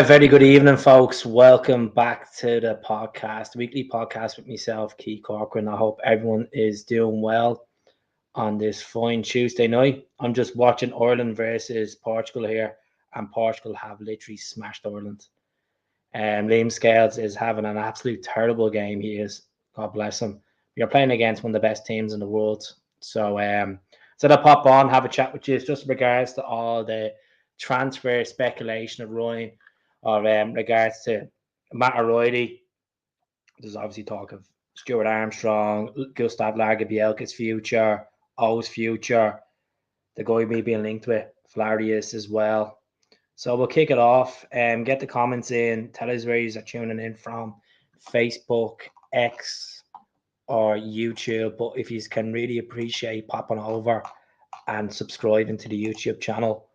Very good evening, folks. Welcome back to the podcast, weekly podcast with myself, Keith Corcoran. I hope everyone is doing well on this fine Tuesday night. I'm just watching Ireland versus Portugal here, and Portugal have literally smashed Ireland. Liam Scales is having an absolute terrible game. He is. God bless him. You're playing against one of the best teams in the world. So I pop on, have a chat with you just in regards to all the transfer speculation of Ryan or regards to Matt O'Reilly. There's obviously talk of Stuart Armstrong, Gustav LAGERBIELKE's future, O's future, the guy me being linked with Flarius as well. So we'll kick it off and get the comments in. Tell us where you are tuning in from, Facebook, X, or YouTube. But if you can really appreciate popping over and subscribing to the YouTube channel,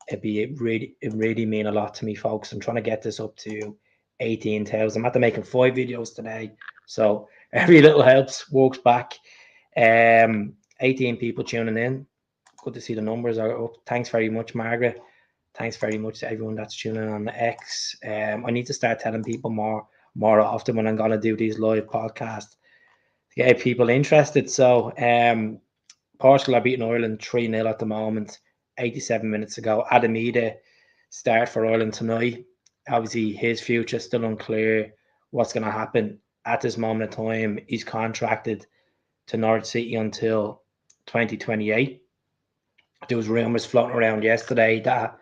it really mean a lot to me, folks. I'm trying to get this up to 18,000. I'm after making 5 videos today, so every little helps. Works back. 18 people tuning in. Good to see the numbers are up. Thanks very much, Margaret. Thanks very much to everyone that's tuning in on the X. I need to start telling people more often when I'm going to do these live podcasts to get people interested. So Portugal are beating Ireland 3-0 at the moment. 87 minutes ago. Adamida start for Ireland tonight. Obviously, his future still unclear. What's going to happen at this moment in time? He's contracted to Norwich City until 2028. There was rumours floating around yesterday that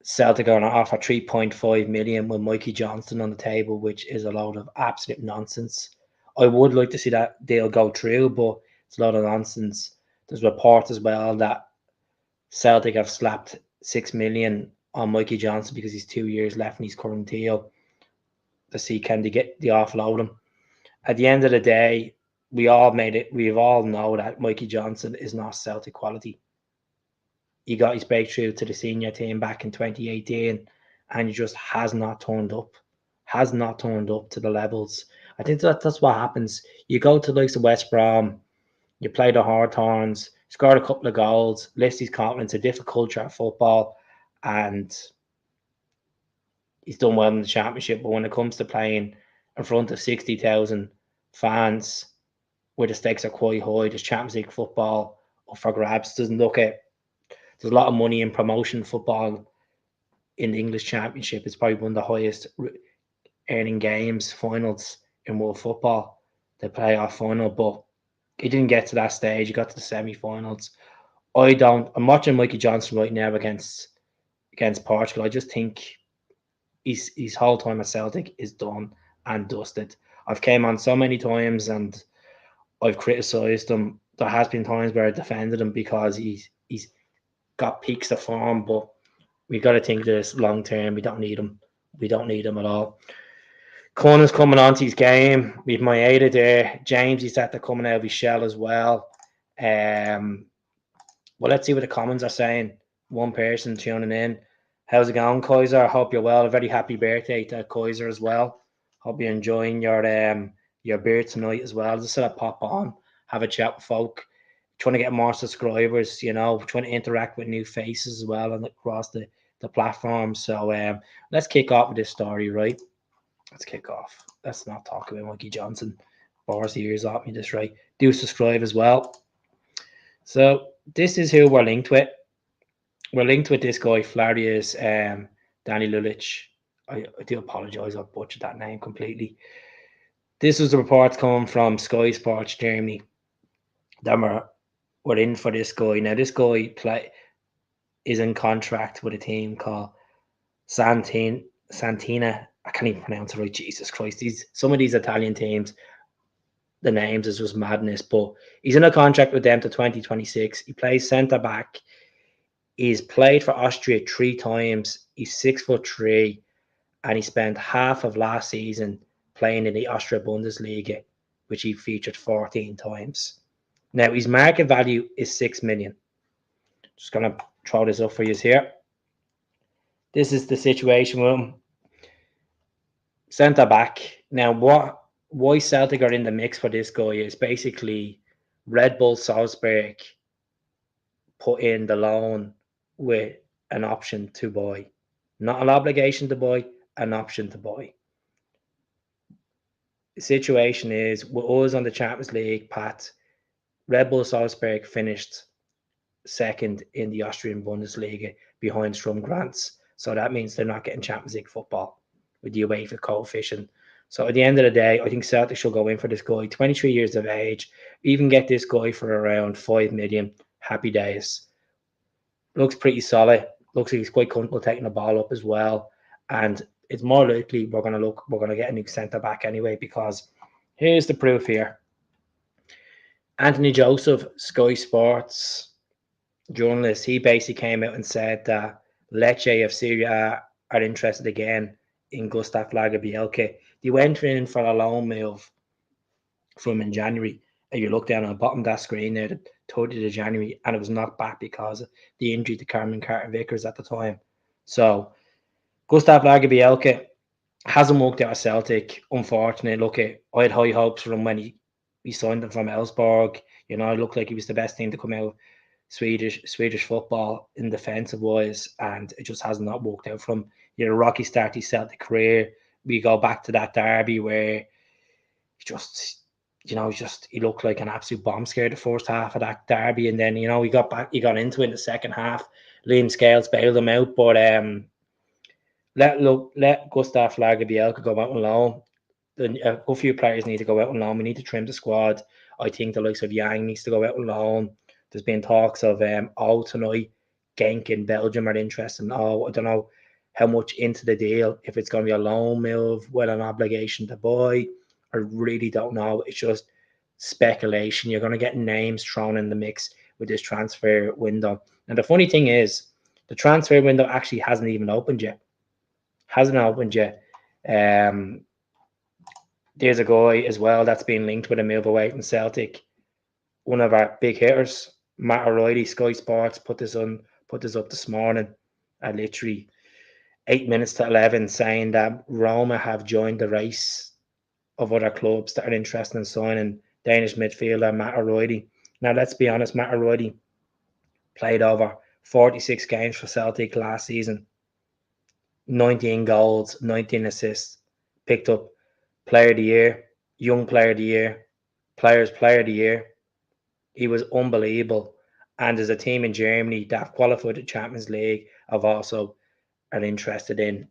Celtic are going to offer 3.5 million with Mikey Johnston on the table, which is a load of absolute nonsense. I would like to see that deal go through, but it's a lot of nonsense. There's reports as well that Celtic have slapped 6 million on Mikey Johnston because he's 2 years left in his current deal to see can they get the offload him. At the end of the day, we all know that Mikey Johnston is not Celtic quality. He got his breakthrough to the senior team back in 2018 and he just has not turned up to the levels. I think that's what happens. You go to the likes of West Brom, you play the Hawthorns, scored a couple of goals, lifts his confidence, a different culture of football, and he's done well in the championship. But when it comes to playing in front of 60,000 fans, where the stakes are quite high, there's Champions League football up for grabs. There's a lot of money in promotion football in the English Championship. It's probably one of the highest earning games, finals in world football, the playoff final, but he didn't get to that stage. He got to the semi-finals. I'm watching Mikey Johnston right now against Portugal. I just think his whole time at Celtic is done and dusted. I've came on so many times and I've criticised him. There has been times where I defended him because he's got peaks of form, but we got to think this long term. We don't need him. We don't need him at all. Conan's coming onto his game. We've Maeda there. James, he's at the coming out of his shell as well. Well, let's see what the comments are saying. One person tuning in. How's it going, Kaiser? I hope you're well. A very happy birthday to Kaiser as well. Hope you're enjoying your beer tonight as well. Just sort of pop on, have a chat with folk. Trying to get more subscribers, trying to interact with new faces as well and across the platform. So let's kick off with this story, right? Let's kick off. Let's not talk about Mikey Johnston. Bars the ears off me this, right? Do subscribe as well. So this is who we're linked with. We're linked with this guy, Flarius Danny Lulic. I do apologize, I butchered that name completely. This was the report coming from Sky Sports Germany. Then we're in for this guy. Now, this guy is in contract with a team called Santina. I can't even pronounce it right. Jesus Christ. Some of these Italian teams, the names is just madness. But he's in a contract with them to 2026. He plays centre-back. He's played for Austria 3 times. He's 6'3", and he spent half of last season playing in the Austria Bundesliga, which he featured 14 times. Now, his market value is 6 million. Just going to throw this up for you here. This is the situation with him. Centre back. Now, what why Celtic are in the mix for this guy is basically Red Bull Salzburg put in the loan with an option to buy. Not an obligation to buy, an option to buy. The situation is, with us on the Champions League, Pat, Red Bull Salzburg finished second in the Austrian Bundesliga behind Strom Graz. So that means they're not getting Champions League football with the UEFA coefficient. So at the end of the day, I think Celtic should go in for this guy, 23 years of age, even get this guy for around 5 million. Happy days. Looks pretty solid. Looks like he's quite comfortable taking the ball up as well. And it's more likely we're gonna get a new centre back anyway, because here's the proof here. Anthony Joseph, Sky Sports journalist, he basically came out and said that Lecce of Syria are interested again in Gustav LAGERBIELKE. They went in for a loan move from in January, and you look down on the bottom of that screen there, the 30th of January, and it was knocked back because of the injury to Cameron Carter-Vickers at the time. So Gustav LAGERBIELKE hasn't worked out at Celtic, unfortunately. Look, I had high hopes for him when he signed him from Elfsborg. You know, it looked like he was the best team to come out Swedish football in defensive wise, and it just has not worked out for him. He had a rocky start to his Celtic career. We go back to that derby where he looked like an absolute bomb scare the first half of that derby, and then he got into it in the second half. Liam Scales bailed him out, but let Gustav LAGERBIELKE go out on loan. A few players need to go out on loan. We need to trim the squad. I think the likes of Yang needs to go out on loan. There's been talks of tonight, Genk in Belgium are interested. I don't know how much into the deal, if it's going to be a loan move with an obligation to buy. I really don't know. It's just speculation. You're going to get names thrown in the mix with this transfer window. And the funny thing is, the transfer window actually hasn't even opened yet. There's a guy as well that's been linked with a move away from Celtic. One of our big hitters, Matt O'Reilly, Sky Sports, put this up this morning at literally 8 minutes to 11, saying that Roma have joined the race of other clubs that are interested in signing Danish midfielder Matt O'Reilly. Now, let's be honest, Matt O'Reilly played over 46 games for Celtic last season, 19 goals, 19 assists, picked up Player of the Year, Young Player of the Year, Players Player of the Year. He was unbelievable. And there's a team in Germany that have qualified the Champions League have also are interested in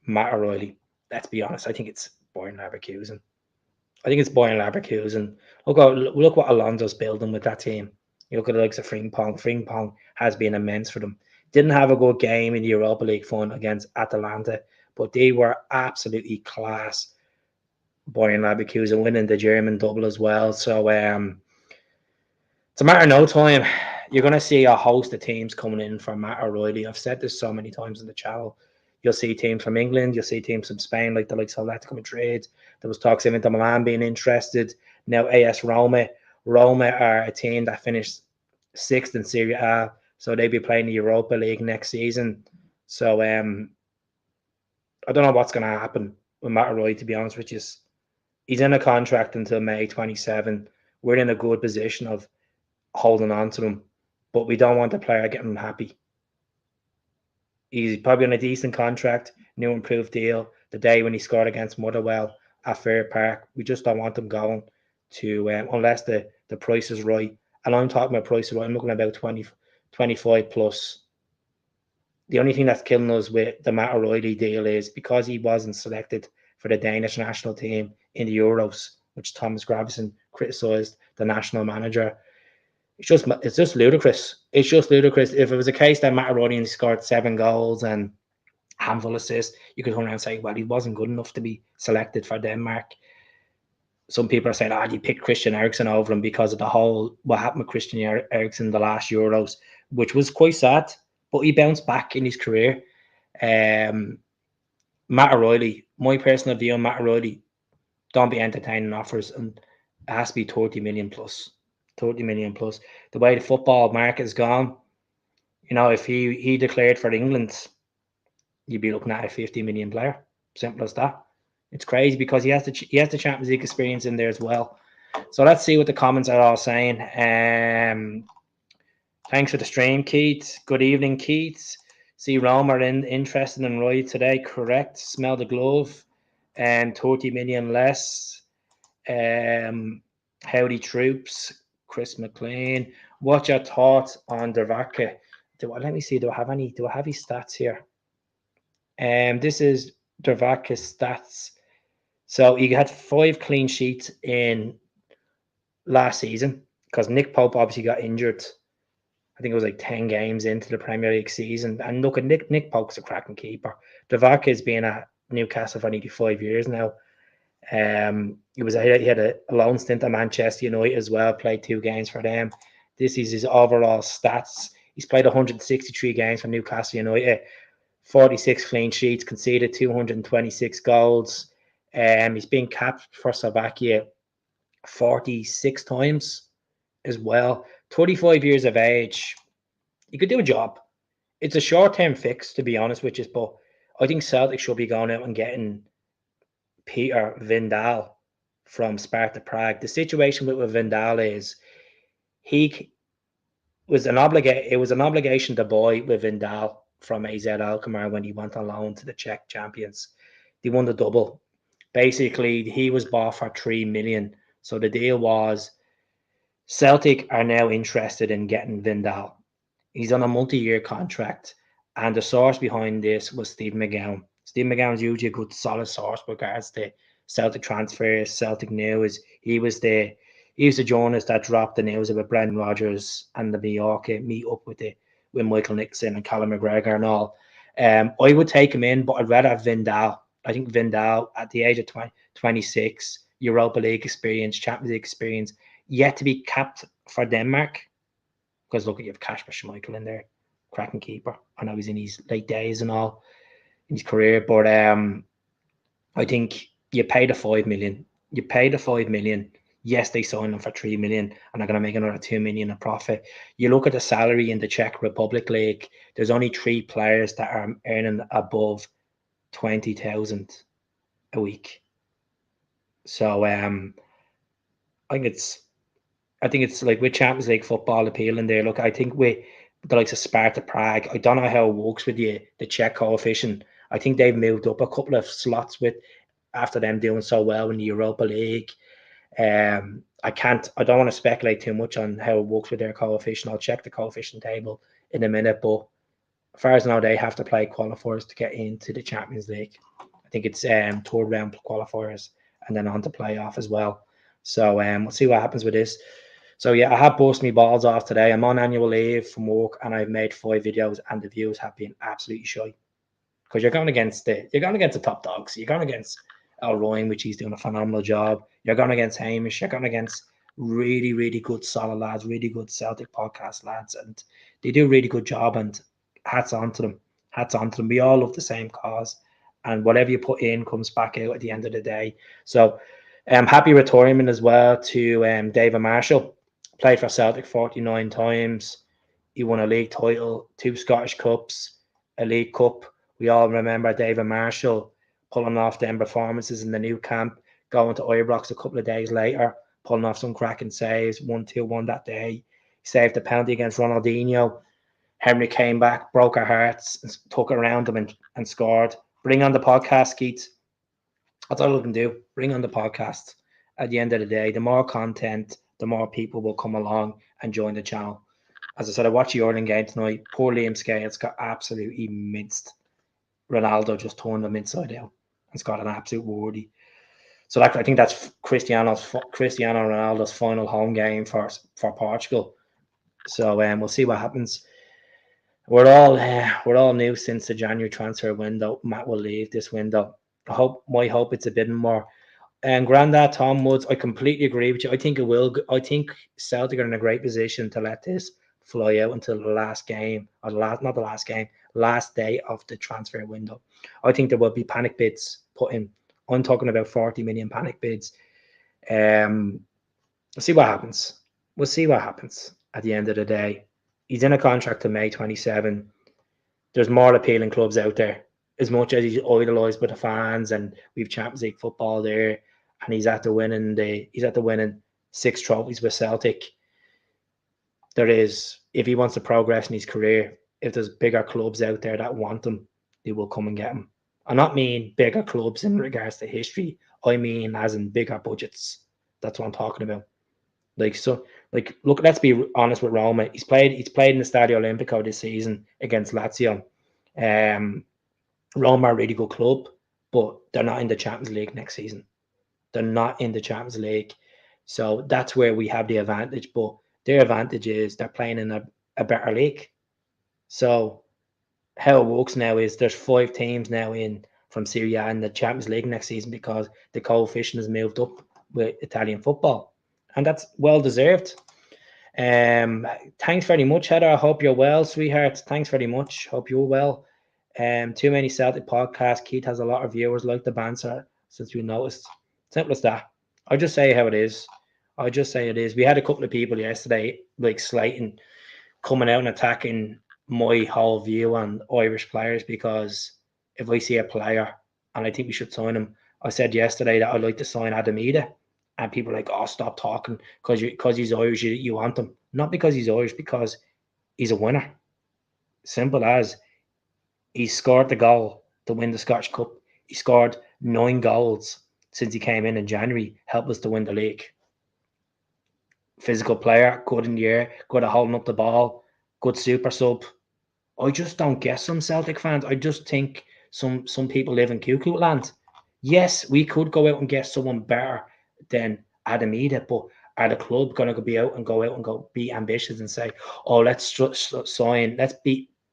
Matt O'Reilly. Let's be honest, I think it's Bayern Leverkusen. Look what Alonso's building with that team. You look at the likes of Frimpong. Frimpong has been immense for them. Didn't have a good game in the Europa League final against Atalanta, but they were absolutely class. Bayern Leverkusen winning the German double as well. So it's a matter of no time. You're going to see a host of teams coming in for Matt O'Reilly. I've said this so many times in the channel. You'll see teams from England. You'll see teams from Spain, like the likes of Atletico Madrid. There was talks of Inter Milan being interested. Now AS Roma. Roma are a team that finished 6th in Serie A, so they'll be playing the Europa League next season. So I don't know what's going to happen with Matt O'Reilly, to be honest with you. He's in a contract until May 27. We're in a good position of holding on to him, but we don't want the player getting unhappy. He's probably on a decent contract, new improved deal. The day when he scored against Motherwell at Fair Park, we just don't want him going to unless the price is right. And I'm talking about price is right. I'm looking at about 25 plus. The only thing that's killing us with the Matt O'Reilly deal is because he wasn't selected for the Danish national team in the Euros, which Thomas Gravesen criticised the national manager. It's just ludicrous. It's just ludicrous. If it was a case that Matt O'Reilly scored 7 goals and a handful of assists, you could turn around and say, well, he wasn't good enough to be selected for Denmark. Some people are saying, you picked Christian Eriksen over him because of what happened with Christian Eriksen in the last Euros, which was quite sad, but he bounced back in his career. Matt O'Reilly, my personal view on Matt O'Reilly, don't be entertaining offers, and it has to be 30 million plus. 30 million plus. The way the football market has gone, if he declared for England, you'd be looking at a 50 million player. Simple as that. It's crazy because he has the Champions League experience in there as well. So let's see what the comments are all saying. Thanks for the stream, Keith. Good evening, Keith. See Roma interested in Roy today. Correct. Smell the glove. 30 million less. Howdy troops. Chris McLean. What's your thoughts on Dervaca? Let me see. Do I have his stats here? This is Dervaca's stats. So he had 5 clean sheets in last season because Nick Pope obviously got injured. I think it was like 10 games into the Premier League season. And look, at Nick Pope's a cracking keeper. Dervaca has been at Newcastle for nearly 5 years now. He had a long stint at Manchester United as well, played 2 games for them. This is his overall stats. He's played 163 games for Newcastle United, 46 clean sheets, conceded 226 goals. He's been capped for Slovakia 46 times as well. 25 years of age. He could do a job. It's a short-term fix, to be honest with you, but I think Celtic should be going out and getting Peter Vindal from Sparta Prague. The situation with Vindal is it was an obligation to buy with Vindal from AZ Alkmaar when he went on loan to the Czech champions. They won the double. Basically, he was bought for 3 million. So the deal was Celtic are now interested in getting Vindal. He's on a multi-year contract, and the source behind this was Steve McGowan. Steve McGowan's usually a good, solid source with regards to Celtic transfers, Celtic news. He was the journalist that dropped the news about Brendan Rodgers and the Mallorca meet up with Michael Nicholson and Callum McGregor and all. I would take him in, but I'd rather have Vindal. I think Vindal, at the age of 26, Europa League experience, Champions League experience, yet to be capped for Denmark. Because look, you have Kasper Schmeichel in there, cracking keeper. I know he's in his late days and all in his career, but I think you pay the 5 million. You pay the 5 million. Yes, they signed him for 3 million and are going to make another 2 million in profit. You look at the salary in the Czech Republic League, there's only 3 players that are earning above 20,000 a week. So I think it's like with Champions League football appealing there. Look, I think with the likes of Sparta Prague, I don't know how it works with the Czech coefficient. I think they've moved up a couple of slots after them doing so well in the Europa League. I don't want to speculate too much on how it works with their coefficient. I'll check the coefficient table in a minute, but as far as I know, they have to play qualifiers to get into the Champions League. I think it's third round qualifiers and then on to playoff as well. So we'll see what happens with this. So yeah, I have busted my balls off today. I'm on annual leave from work and I've made 5 videos and the views have been absolutely shy. Because you're going against the top dogs. You're going against Al Ryan, which he's doing a phenomenal job. You're going against Hamish. You're going against really, really good solid lads, really good Celtic podcast lads. And they do a really good job, and hats on to them. Hats on to them. We all love the same cause. And whatever you put in comes back out at the end of the day. So happy retirement as well to David Marshall. Played for Celtic 49 times. He won a league title, 2 Scottish Cups, a League Cup. We all remember David Marshall pulling off them performances in the new camp, going to Ibrox a couple of days later, pulling off some cracking saves, 1-2-1 that day. He saved the penalty against Ronaldinho. Henry came back, broke our hearts, and took it around him and scored. Bring on the podcast, Keith. That's all we can do. Bring on the podcast. At the end of the day, the more content, the more people will come along and join the channel. As I said, I watched the Ireland game tonight. Poor Liam Scales got absolutely minced. Ronaldo just turned him inside out and got an absolute wordy. So I think that's Cristiano Ronaldo's final home game for Portugal. So we'll see what happens. We're all new since the January transfer window. Matt will leave this window. My hope it's a bit more. And Grandad Tom Woods, I completely agree with you. I think it will. I think Celtic are in a great position to let this fly out until the last game, or last day of the transfer window. I think there will be panic bids put in. I'm talking about 40 million panic bids. We'll see what happens. We'll see what happens at the end of the day. He's in a contract to May 27. There's more appealing clubs out there. as much as he's idolised by the fans, and we've Champions League football there, and he's at the winning 6 trophies with Celtic. There is, if he wants to progress in his career, if there's bigger clubs out there that want him, they will come and get him. I not mean bigger clubs in regards to history. I mean as in bigger budgets. That's what I'm talking about. Look, let's be honest with Roma. He's played in the Stadio Olimpico this season against Lazio. Roma are a really good club, but they're not in the Champions League next season. They're not in the Champions League. So that's where we have the advantage. But their advantage is they're playing in a better league. So how it works now is there's 5 teams now in from Serie A in the Champions League next season because the coefficient has moved up with Italian football. And that's well deserved. Thanks very much, Heather. I hope you're well, sweetheart. Thanks very much. Hope you're well. Too many Celtic podcasts. Keith has a lot of viewers, like the banter, since we noticed. Simple as that. I'll just say how it is. We had a couple of people yesterday, like slating, coming out and attacking my whole view on Irish players, because if I see a player and I think we should sign him, I said yesterday that I'd like to sign Adam Ida. And people are like, oh, stop talking, because he's Irish, you want him. Not because he's Irish, because he's a winner. Simple as. He scored the goal to win the Scottish Cup. He scored 9 goals since he came in January, helped us to win the league. Physical player, good in the air, good at holding up the ball, good super sub. I just don't get some Celtic fans. I just think some people live in cuckoo land. Yes, we could go out and get someone better than Adam Ida, but are the club going to be ambitious and say, oh, let's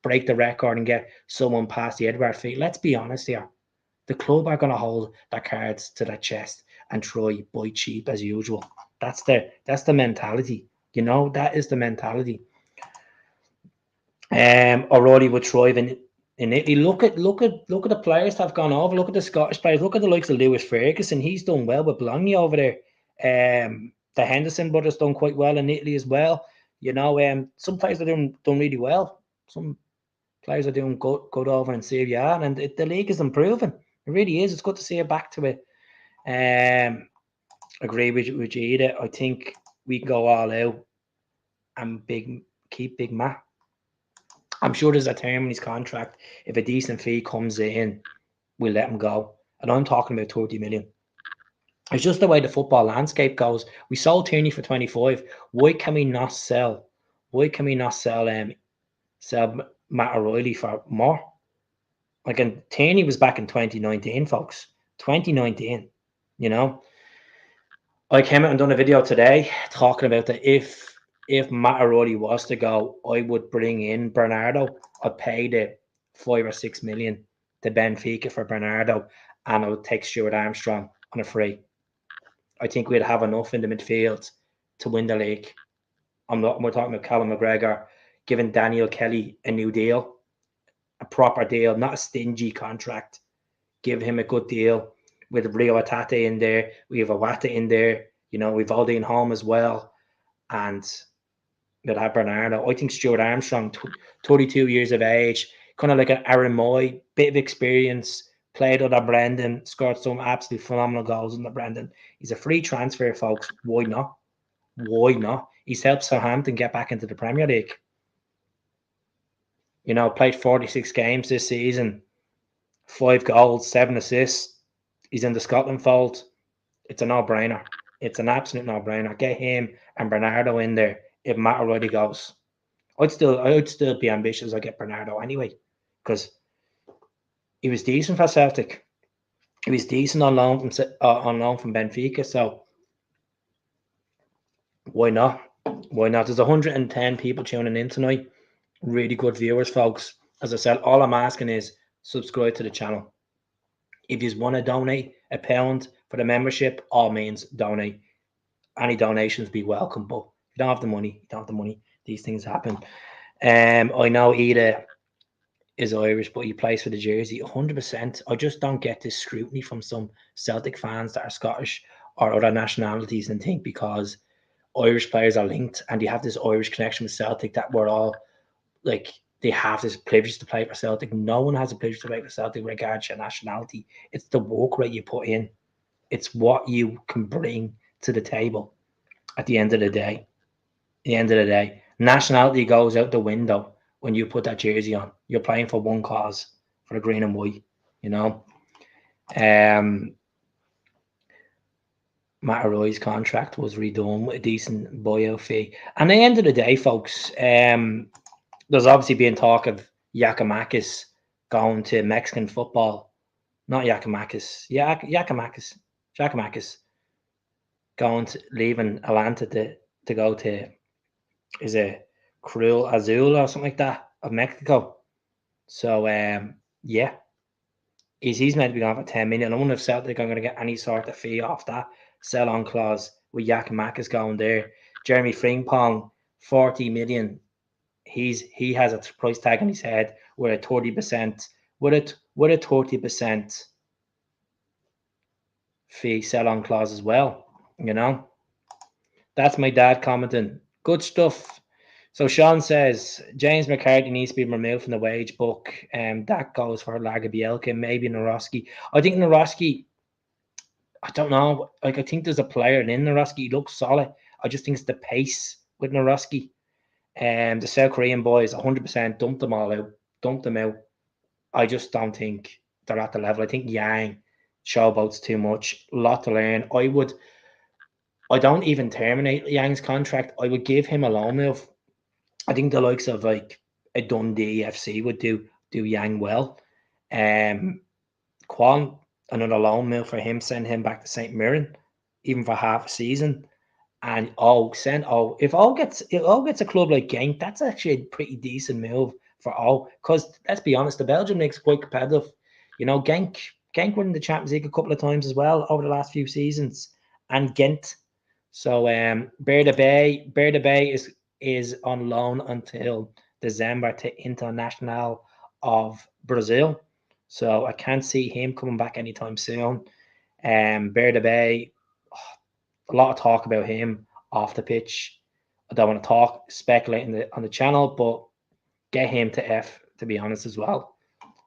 break the record and get someone past the Edward fee? Let's be honest here. The club are going to hold their cards to their chest and try buy cheap as usual. That's the mentality. That is the mentality. O'Reilly would thrive in Italy. Look at the players that have gone over. Look at the Scottish players. Look at the likes of Lewis Ferguson. He's done well with Bologna over there. The Henderson brothers done quite well in Italy as well. Some players are doing really well. Some players are doing good over in Serie A, and the league is improving. It really is. It's good to see it back to it. Agree with you, Ida. I think we can go all out and keep Big Matt. I'm sure there's a term in his contract. If a decent fee comes in, we'll let him go. And I'm talking about 30 million. It's just the way the football landscape goes. We sold Tierney for 25. Why can we not sell? Sell Matt O'Reilly for more? And Tierney was back in 2019, folks. 2019. I came out and done a video today talking about that if Matt O'Reilly was to go, I would bring in Bernardo. I'd pay the 5 or 6 million to Benfica for Bernardo, and I would take Stuart Armstrong on a free. I think we'd have enough in the midfield to win the league. We're talking about Callum McGregor giving Daniel Kelly a new deal, a proper deal, not a stingy contract. Give him a good deal. With Rio Atate in there, we have Awata in there. We've Aldine Home as well, and we'll have Bernardo. I think Stuart Armstrong, 32 years of age, kind of like an Aaron Moy, bit of experience, played under Brendan, scored some absolutely phenomenal goals under Brendan. He's a free transfer, folks. Why not? He's helped Southampton get back into the Premier League. Played 46 games this season, 5 goals, 7 assists. He's in the Scotland fold. It's a no-brainer. It's an absolute no-brainer. Get him and Bernardo in there if Matt O'Reilly goes. I'd still be ambitious. I get Bernardo anyway, because he was decent for Celtic. He was decent on loan from Benfica. So why not? There's 110 people tuning in tonight. Really good viewers, folks. As I said, all I'm asking is subscribe to the channel. If you want to donate £1 for the membership, all means donate. Any donations be welcome, but if you don't have the money, These things happen. I know Ida is Irish, but he plays for the jersey 100%. I just don't get this scrutiny from some Celtic fans that are Scottish or other nationalities and think because Irish players are linked and you have this Irish connection with Celtic that we're all like they have this privilege to play for Celtic. No one has a privilege to play for Celtic regardless of nationality. It's the work rate you put in. It's what you can bring to the table at the end of the day. Nationality goes out the window when you put that jersey on. You're playing for one cause, for the green and white, you know. Matt Roy's contract was redone with a decent buyout fee. And at the end of the day, folks, there's obviously been talk of Giakoumakis going to Mexican football. Not Giakoumakis. Giakoumakis going to leaving Atlanta to go to, is it Cruz Azul or something like that of Mexico. So yeah, he's meant to be gone for 10 million. I wonder if Celtic are going to get any sort of fee off that sell-on clause with Giakoumakis going there. Jeremy Frimpong, 40 million. He has a price tag on his head with a 30% with a 30% fee sell-on clause as well. You know, that's my dad commenting. Good stuff. So Sean says James McCarthy needs to be removed from the wage book, and that goes for LAGERBIELKE, maybe Naroski. I think Naroski, I don't know. Like, I think there's a player in Naroski. He looks solid. I just think it's the pace with Naroski. The South Korean boys 100% dumped them out. I just don't think they're at the level. I think Yang showboats too much. A lot to learn. I don't even terminate Yang's contract. I would give him a loan move. I think the likes of like a Dundee FC would do Yang well. Quan, another loan move for him, send him back to St. Mirren, even for half a season. And if O gets a club like Genk, that's actually a pretty decent move for O. Because let's be honest, the Belgian league's quite competitive. You know, Genk won the Champions League a couple of times as well over the last few seasons, and Ghent. So Berda Bay is on loan until December to Internacional of Brazil. So I can't see him coming back anytime soon. Berda Bay, a lot of talk about him off the pitch. I don't want to speculate on the channel, but get him to F, to be honest, as well.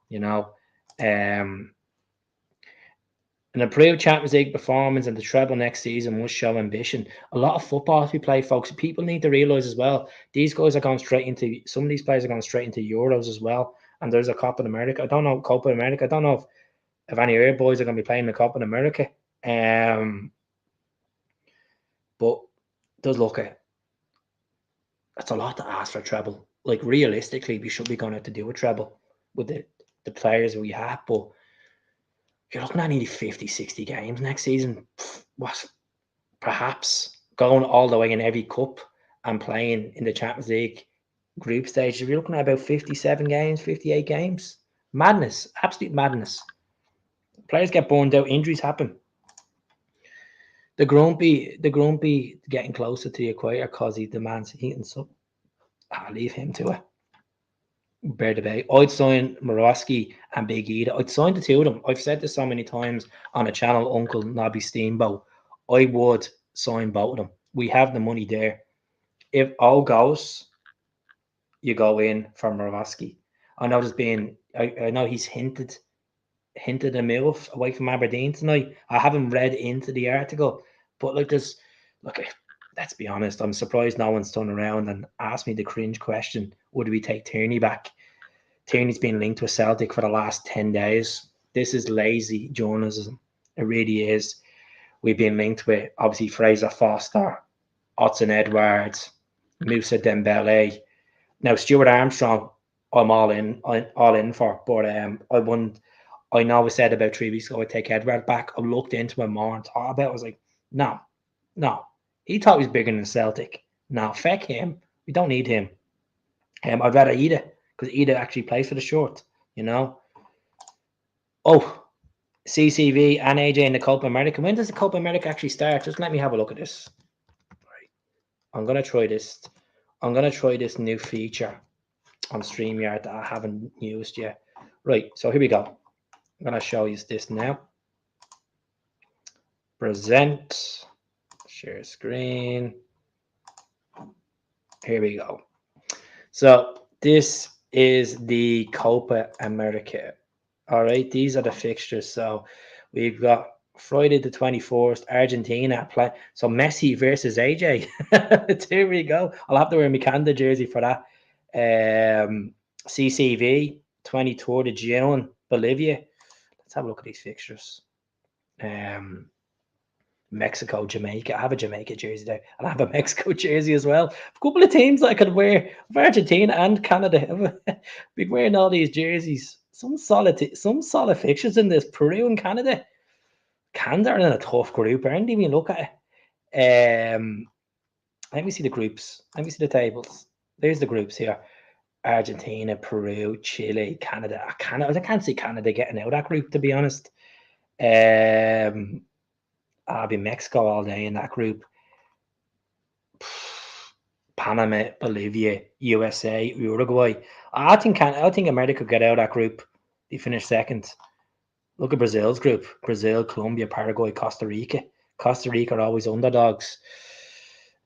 You know, an improved Champions League performance and the treble next season must show ambition. A lot of football we play, folks. People need to realise as well, these guys are going straight into, some of these players are going straight into Euros as well. And there's a Copa America. I don't know if any of your boys are going to be playing the Copa America. But does look at, it's a lot to ask for a treble. Like, realistically, we should be going to have to do a treble with the players we have. But you're looking at nearly 50, 60 games next season. What? Perhaps going all the way in every cup and playing in the Champions League group stage. You're looking at about 57 games, 58 games. Madness. Absolute madness. Players get burned out. Injuries happen. The grumpy getting closer to the equator because he demands heating, so I'll leave him to it. Bear debate. I'd sign Morosky and Big Ida. I'd sign the two of them. I've said this so many times on a channel, Uncle Nobby Steamboat. I would sign both of them. We have the money there. If all goes, you go in for Morosky. I know I know he's hinted a move away from Aberdeen tonight. I haven't read into the article, but let's be honest. I'm surprised no one's turned around and asked me the cringe question: would we take Tierney back? Tierney's been linked with Celtic for the last 10 days. This is lazy journalism. It really is. We've been linked with, obviously, Fraser Foster, Odsonne Edwards, Moussa Dembele. Now, Stuart Armstrong, I'm all in for, but I know I said about 3 weeks ago I'd take Edward back. I looked into him more and thought about it. I was like, no. He thought he was bigger than Celtic. No, feck him. We don't need him. I'd rather Ida, because Ida actually plays for the short, you know. Oh, CCV and AJ in the Copa America. When does the Copa America actually start? Just let me have a look at this. Right. I'm going to try this new feature on StreamYard that I haven't used yet. Right, so here we go. I'm going to show you this now. Present. Share screen. Here we go. So this is the Copa America. All right, these are the fixtures. So we've got Friday the 21st, Argentina play. So Messi versus AJ. There we go. I'll have to wear my Canada jersey for that. CCV 23rd of June, Bolivia. Let's have a look at these fixtures. Mexico, Jamaica. I have a Jamaica jersey there, and I have a Mexico jersey as well. A couple of teams that I could wear of Argentina and Canada. Been wearing all these jerseys. Some solid fixtures in this. Peru and Canada. Canada are in a tough group. I didn't even look at it. Let me see the groups. Let me see the tables. There's the groups here. Argentina, Peru, Chile, Canada. I can't see Canada getting out of that group, to be honest. I'll be Mexico all day in that group. Panama, Bolivia, USA, Uruguay. I think America could get out of that group. They finished second. Look at Brazil's group. Brazil, Colombia, Paraguay, Costa Rica. Costa Rica are always underdogs.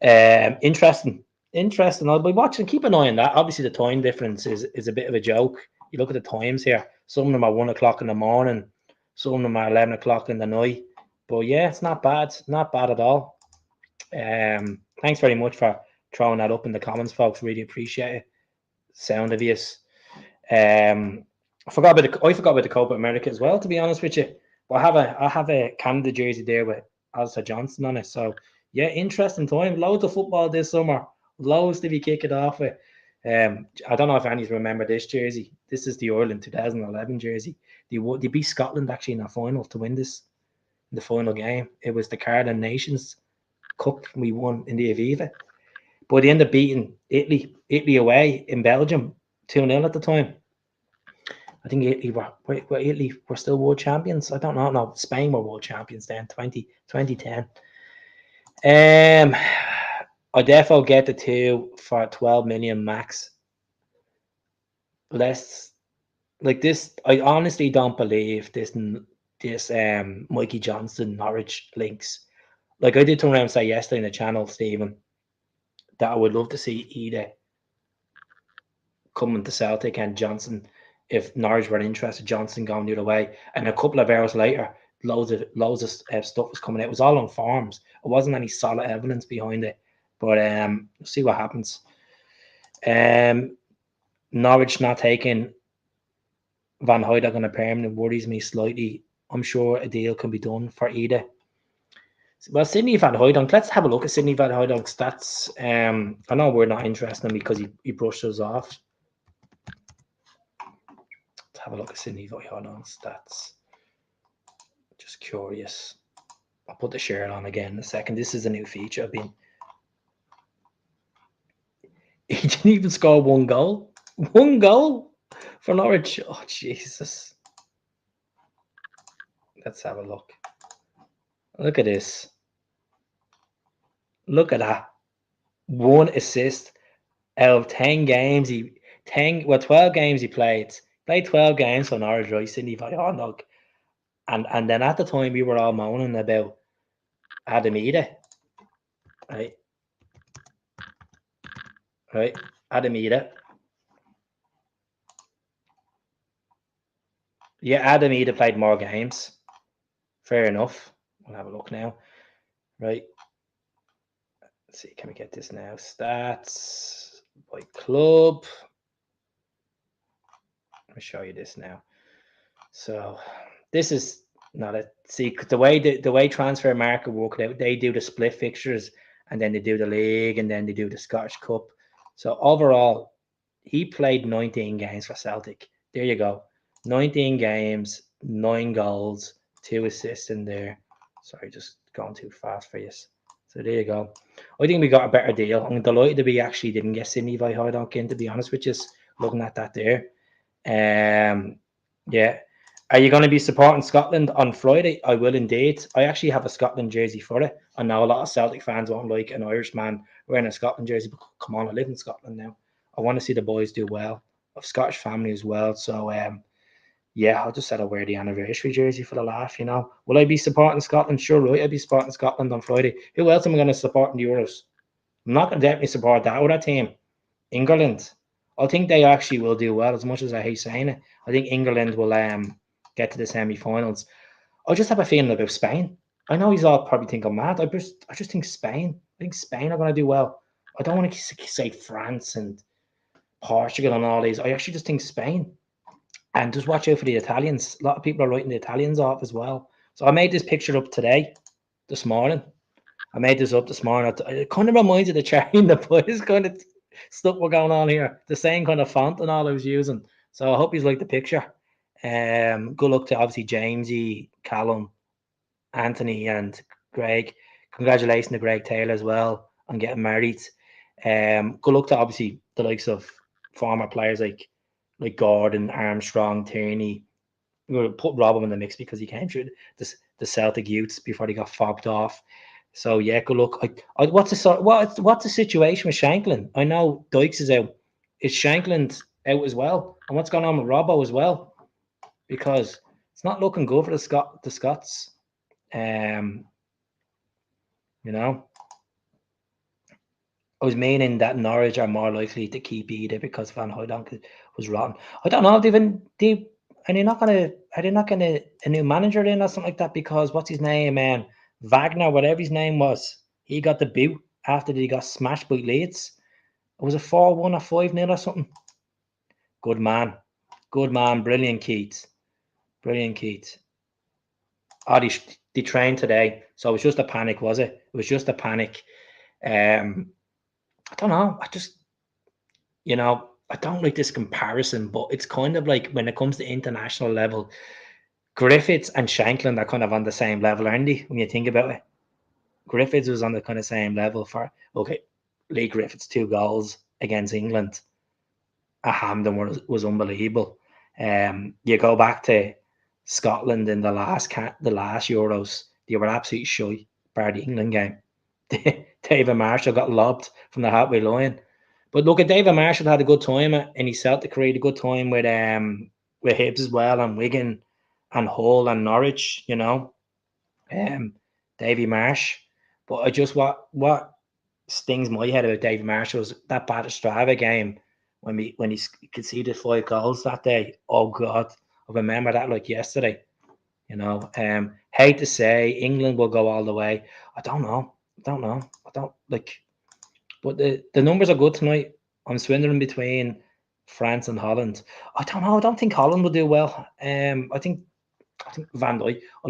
Interesting. I'll be watching. Keep an eye on that. Obviously, the time difference is a bit of a joke. You look at the times here. Some of them are 1 o'clock in the morning. Some of them are 11 o'clock in the night. But yeah, it's not bad. Not bad at all. Thanks very much for throwing that up in the comments, folks. Really appreciate it. Sound of you. I forgot about the Copa America as well, to be honest with you. But I have a Canada jersey there with Alistair Johnson on it. So yeah, interesting time. Loads of football this summer. Loads to be kicking off with. I don't know if any of you remember this jersey. This is the Ireland 2011 jersey. They beat Scotland actually in the final to win this. In the final game, it was the Carling Nations Cup we won in the Aviva. But they ended up beating Italy away in Belgium 2-0 at the time. I think Italy were still world champions. I don't know. No, Spain were world champions then, 2010. I therefore get the 2 for 12 million max. Less like this. I honestly don't believe this Mikey Johnston Norwich links. Like I did turn around and say yesterday in the channel, Stephen, that I would love to see either coming to Celtic and Johnson, if Norwich were interested, Johnson going the other way. And a couple of hours later, loads of stuff was coming out. It was all on forums. It wasn't any solid evidence behind it. But we'll see what happens. Norwich not taking Van Hooydonk on a permanent worries me slightly. I'm sure a deal can be done for either. Well, Sidney Van Hooydonk, let's have a look at Sidney Van Hooydonk's stats. I know we're not interested in him because he brushed us off. Let's have a look at Sidney Van Hooydonk's stats. Just curious. I'll put the shirt on again in a second. This is a new feature. He didn't even score one goal. One goal for Norwich. Oh, Jesus. Let's have a look. Look at this. Look at that. 1 assist out of 10 games. 12 games he played. Played 12 games for Norwich, right? Sidney Van Hooydonk. And then at the time we were all moaning about Adamida. Right. Adamida. Yeah, Adamida played more games. Fair enough. We'll have a look now. Right. Let's see, can we get this now? Stats by club. Let me show you this now. So this is not a see the way Transfer Market work out. They do the split fixtures and then they do the league and then they do the Scottish Cup. So overall, he played 19 games for Celtic. There you go. 19 games, 9 goals, 2 assists in there. Sorry, just going too fast for you. So there you go. I think we got a better deal. I'm delighted that we actually didn't get Sidney Van Hooydonk in, to be honest with you, looking at that there. Yeah. Are you going to be supporting Scotland on Friday? I will indeed. I actually have a Scotland jersey for it. I know a lot of Celtic fans won't like an Irishman wearing a Scotland jersey, but come on, I live in Scotland now. I want to see the boys do well. I have Scottish family as well. So, yeah, I'll just said I'll wear the anniversary jersey for the laugh, you know. Will I be supporting Scotland? Sure, right. I'll be supporting Scotland on Friday. Who else am I going to support in the Euros? I'm not going to definitely support that other team. England. I think they actually will do well, as much as I hate saying it. I think England will get to the semi-finals. I just have a feeling about Spain. I know he's all probably think I'm mad. I just think Spain. I think Spain are going to do well. I don't want to say France and Portugal and all these. I actually just think Spain. And just watch out for the Italians. A lot of people are writing the Italians off as well. So I made this picture up this morning. I made this up this morning. It kind of reminds you of the Charlie and the Boys kind of stuff we're going on here. The same kind of font and all I was using. So I hope you like the picture. Good luck to obviously Jamesy, Callum, Anthony, and Greg. Congratulations to Greg Taylor as well on getting married. Good luck to obviously the likes of former players like Gordon, Armstrong, Tierney. We're going to put Robin in the mix because he came through the Celtic youths before they got fobbed off. So yeah, good luck. What's the situation with Shanklin? I know Dykes is out. Is Shanklin out as well? And what's going on with Robbo as well? Because it's not looking good for the Scots. You know, I was meaning that Norwich are more likely to keep either because Van Hooydonk was rotten. I don't know. Are they not gonna a new manager in or something like that? Because what's his name, man? Wagner, whatever his name was, he got the boot after he got smashed by Leeds. It was a 4-1 or 5-0 or something. Good man, brilliant Keats. Oh, they trained today, so it was just a panic, was it? It was just a panic. I don't know. I don't like this comparison, but it's kind of like when it comes to international level, Griffiths and Shanklin are kind of on the same level, aren't they? When you think about it, Griffiths was on the kind of same level for Lee Griffiths 2 goals against England at Hampden was unbelievable. You go back to Scotland in the last Euros, they were absolutely shy by the England game. David Marshall got lobbed from the halfway line. But look, at David Marshall had a good time and he Celtic create a good time with Hibs as well, and Wigan and Hull and Norwich, Davy Marsh. But I just what stings my head about Davy Marsh was that Bratislava game when he conceded 5 goals that day. Oh God, I remember that like yesterday. Hate to say England will go all the way. I don't know. But the numbers are good tonight. I'm swindling between France and Holland. I don't know. I don't think Holland will do well. I think Van Dijk. I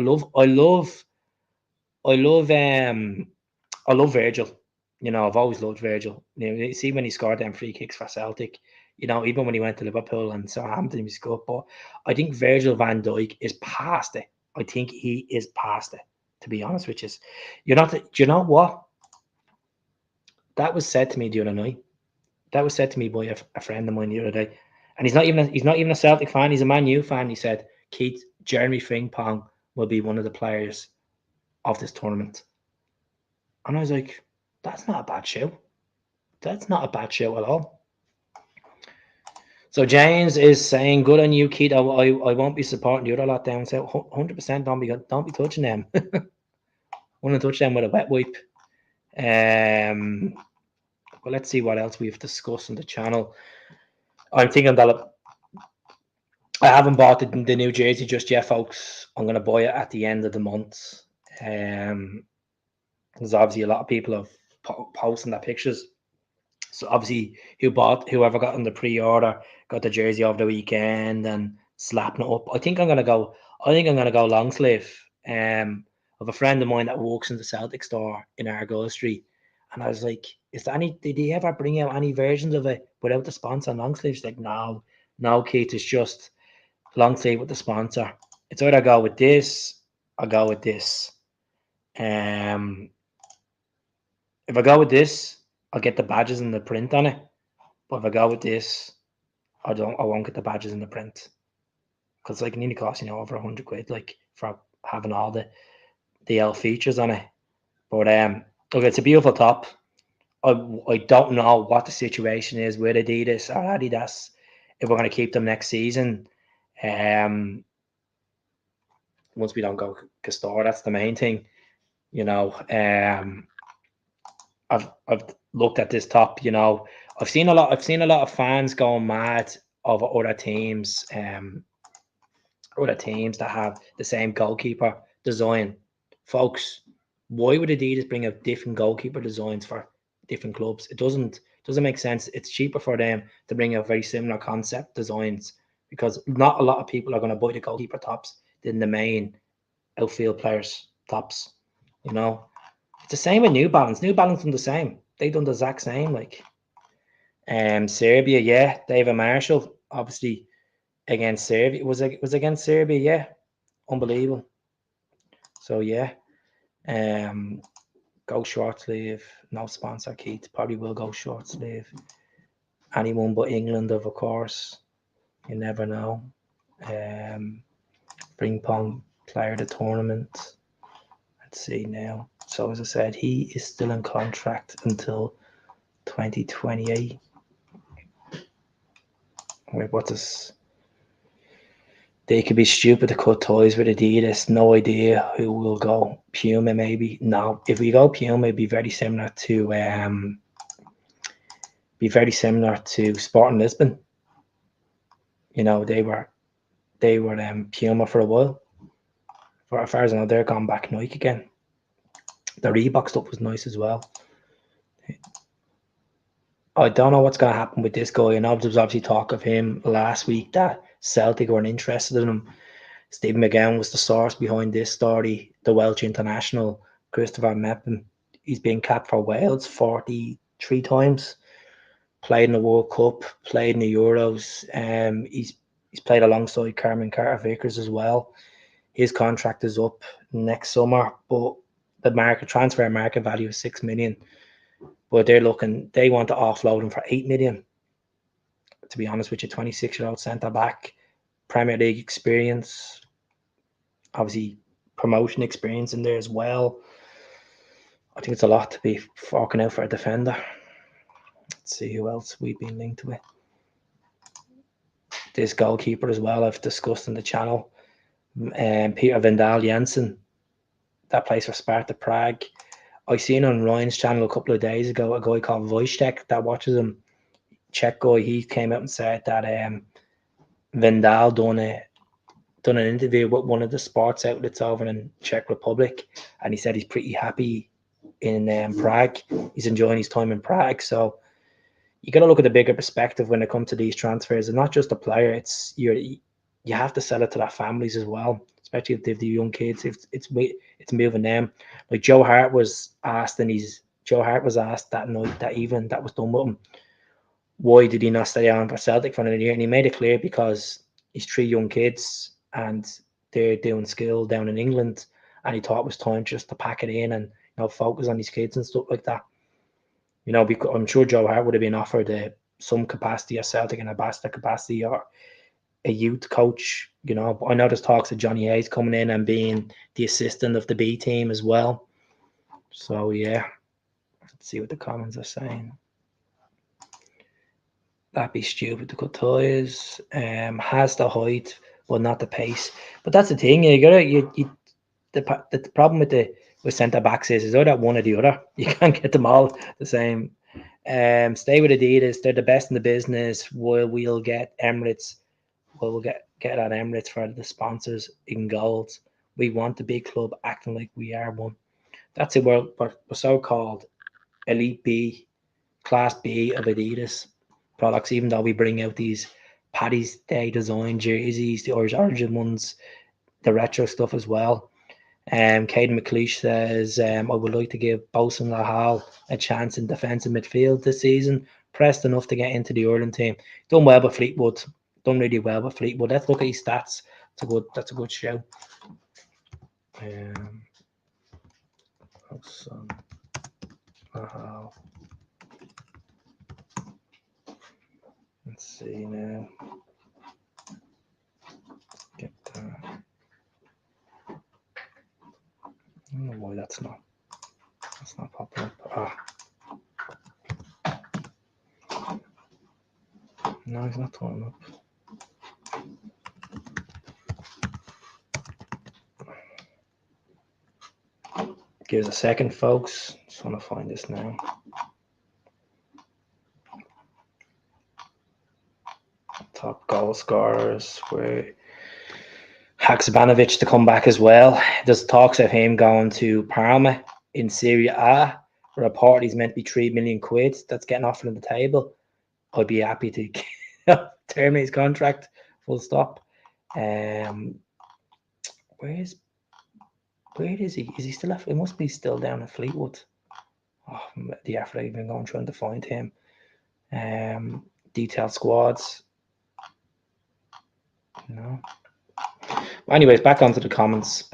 love Virgil. I've always loved Virgil. You see when he scored them free kicks for Celtic. Even when he went to Liverpool and Southampton, he scored. But I think Virgil van Dijk is past it. I think he is past it. To be honest with you, do you know what? That was said to me the other night. That was said to me by a friend of mine the other day, and he's not even a Celtic fan. He's a Man U fan. He said, "Keith, Jeremy Frimpong will be one of the players of this tournament." And I was like, "That's not a bad show. That's not a bad show at all." So James is saying, "Good on you, Keith. I won't be supporting the other lot down. So 100% don't be touching them. Want to touch them with a wet wipe." Well, let's see what else we've discussed on the channel. I'm thinking that I haven't bought the new jersey just yet, folks. I'm going to buy it at the end of the month. There's obviously a lot of people have posting their pictures. So obviously, whoever got in the pre-order got the jersey over the weekend and slapping it up. I think I'm going to go long sleeve. I have a friend of mine that works in the Celtic store in Argyle Street, and I was like, did he ever bring out any versions of it without the sponsor long sleeve? She's like, no, Keith, it's just long sleeve with the sponsor. It's either I go with this or go with this. If I go with this, I'll get the badges and the print on it. But if I go with this, I won't get the badges and the print. Because it nearly costs over £100, like, for having all the DL features on it. But it's a beautiful top. I don't know what the situation is with Adidas or Adidas, if we're going to keep them next season. Once we don't go Castor, that's the main thing. I've looked at this top. I've seen a lot of fans going mad of other teams that have the same goalkeeper design. Folks, why would Adidas bring out different goalkeeper designs for different clubs? It doesn't make sense. It's cheaper for them to bring out very similar concept designs because not a lot of people are going to buy the goalkeeper tops than the main outfield players tops. You know, it's the same with New Balance. New Balance done the same. They done the exact same. Like, Serbia, yeah, David Marshall, obviously against Serbia. Was against Serbia, yeah, unbelievable. So yeah, go short sleeve. No sponsor, Keith. Probably will go short sleeve. Anyone but England, of course. You never know. Bring pong player of the tournament. Let's see now. So as I said, he is still in contract until 2028. Wait, what does? They could be stupid to cut ties with Adidas. No idea who will go. Puma, maybe. No, if we go Puma, it'd be very similar to Sporting Lisbon. You know, they were Puma for a while. For as far as I know, they're gone back Nike again. The Reebok stuff was nice as well. I don't know what's going to happen with this guy. And there was obviously talk of him last week that Celtic weren't interested in him. Stephen McGowan was the source behind this story. The Welsh international, Christopher Meppen, he's been capped for Wales 43 times. Played in the World Cup, played in the Euros. He's played alongside Carmen Carter-Vickers as well. His contract is up next summer, but the transfer market value is 6 million. But they want to offload him for 8 million. To be honest with you, 26-year-old centre back, Premier League experience, obviously promotion experience in there as well. I think it's a lot to be forking out for a defender. Let's see who else we've been linked with. This goalkeeper as well, I've discussed on the channel. Peter Vendal Jensen, that plays for Sparta Prague. I seen on Ryan's channel a couple of days ago a guy called Wojtek that watches him. Czech guy, he came out and said that Vendal done an interview with one of the sports outlets over in Czech Republic, and he said he's pretty happy in Prague. He's enjoying his time in Prague. So you got to look at the bigger perspective when it comes to these transfers. And not just a player, it's you have to sell it to their families as well, especially if they've the young kids. It's moving them. Like Joe Hart was asked that night, that evening that was done with him, why did he not stay on for Celtic for another year? And he made it clear because he's 3 young kids and they're doing skill down in England, and he thought it was time just to pack it in and focus on his kids and stuff like that. Because I'm sure Joe Hart would have been offered some capacity at Celtic, an ambassador capacity or a youth coach. But I know there's talks of Johnny Hayes coming in and being the assistant of the B team as well. So yeah, let's see what the comments are saying. That'd be stupid to cut ties. Has the height, but not the pace. But that's the thing. The problem with centre backs is either one or the other. You can't get them all the same. Stay with Adidas. They're the best in the business. We'll get Emirates. We'll get at Emirates for the sponsors in goals. We want the big club acting like we are one. That's it. We're so-called elite B, class B of Adidas products, even though we bring out these Paddy's Day design jerseys, the Irish Origin ones, the retro stuff as well. Caden McLeish says, I would like to give Bosun Lahal a chance in defence and midfield this season. Pressed enough to get into the Ireland team. Done well with Fleetwood. Done really well with Fleetwood. Let's look at his stats. That's a good show. Bosun Lahal. Let's see now. Get that. I don't know why that's not popping up. No, it's not turning up. Give us a second, folks. Just want to find this now. top goal scorers were Haksabanovic to come back as well. There's talks of him going to Parma in Serie A. A report he's meant to be £3 million. That's getting offered on the table. I'd be happy to terminate his contract. Full stop. Where is he? Is he still? He must be still down at Fleetwood. Oh, the effort I've been going trying to find him. Detailed squads. No. Anyways, back onto the comments.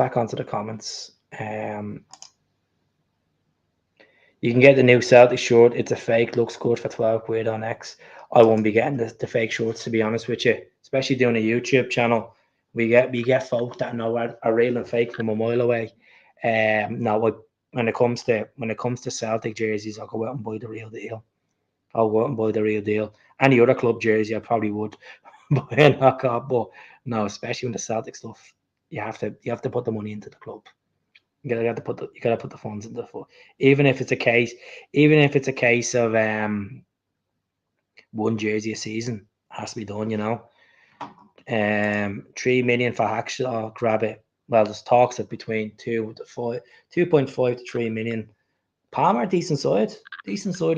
You can get the new Celtic shirt. It's a fake. Looks good for 12 quid on X. I won't be getting the fake shorts, to be honest with you. Especially doing a YouTube channel. We get folk that know are real and fake from a mile away. No, when it comes to Celtic jerseys, I'll go out and buy the real deal. Any other club jersey, I probably would buy a knockoff, but no, especially with the Celtic stuff, you have to put the money into the club. You gotta put the funds into the foot. Even if it's a case of one jersey a season, has to be done, you know. 3 million for Hacksaw, I'll grab it. Well, there's talks of between 2.5 to 3 million. Palmer, decent side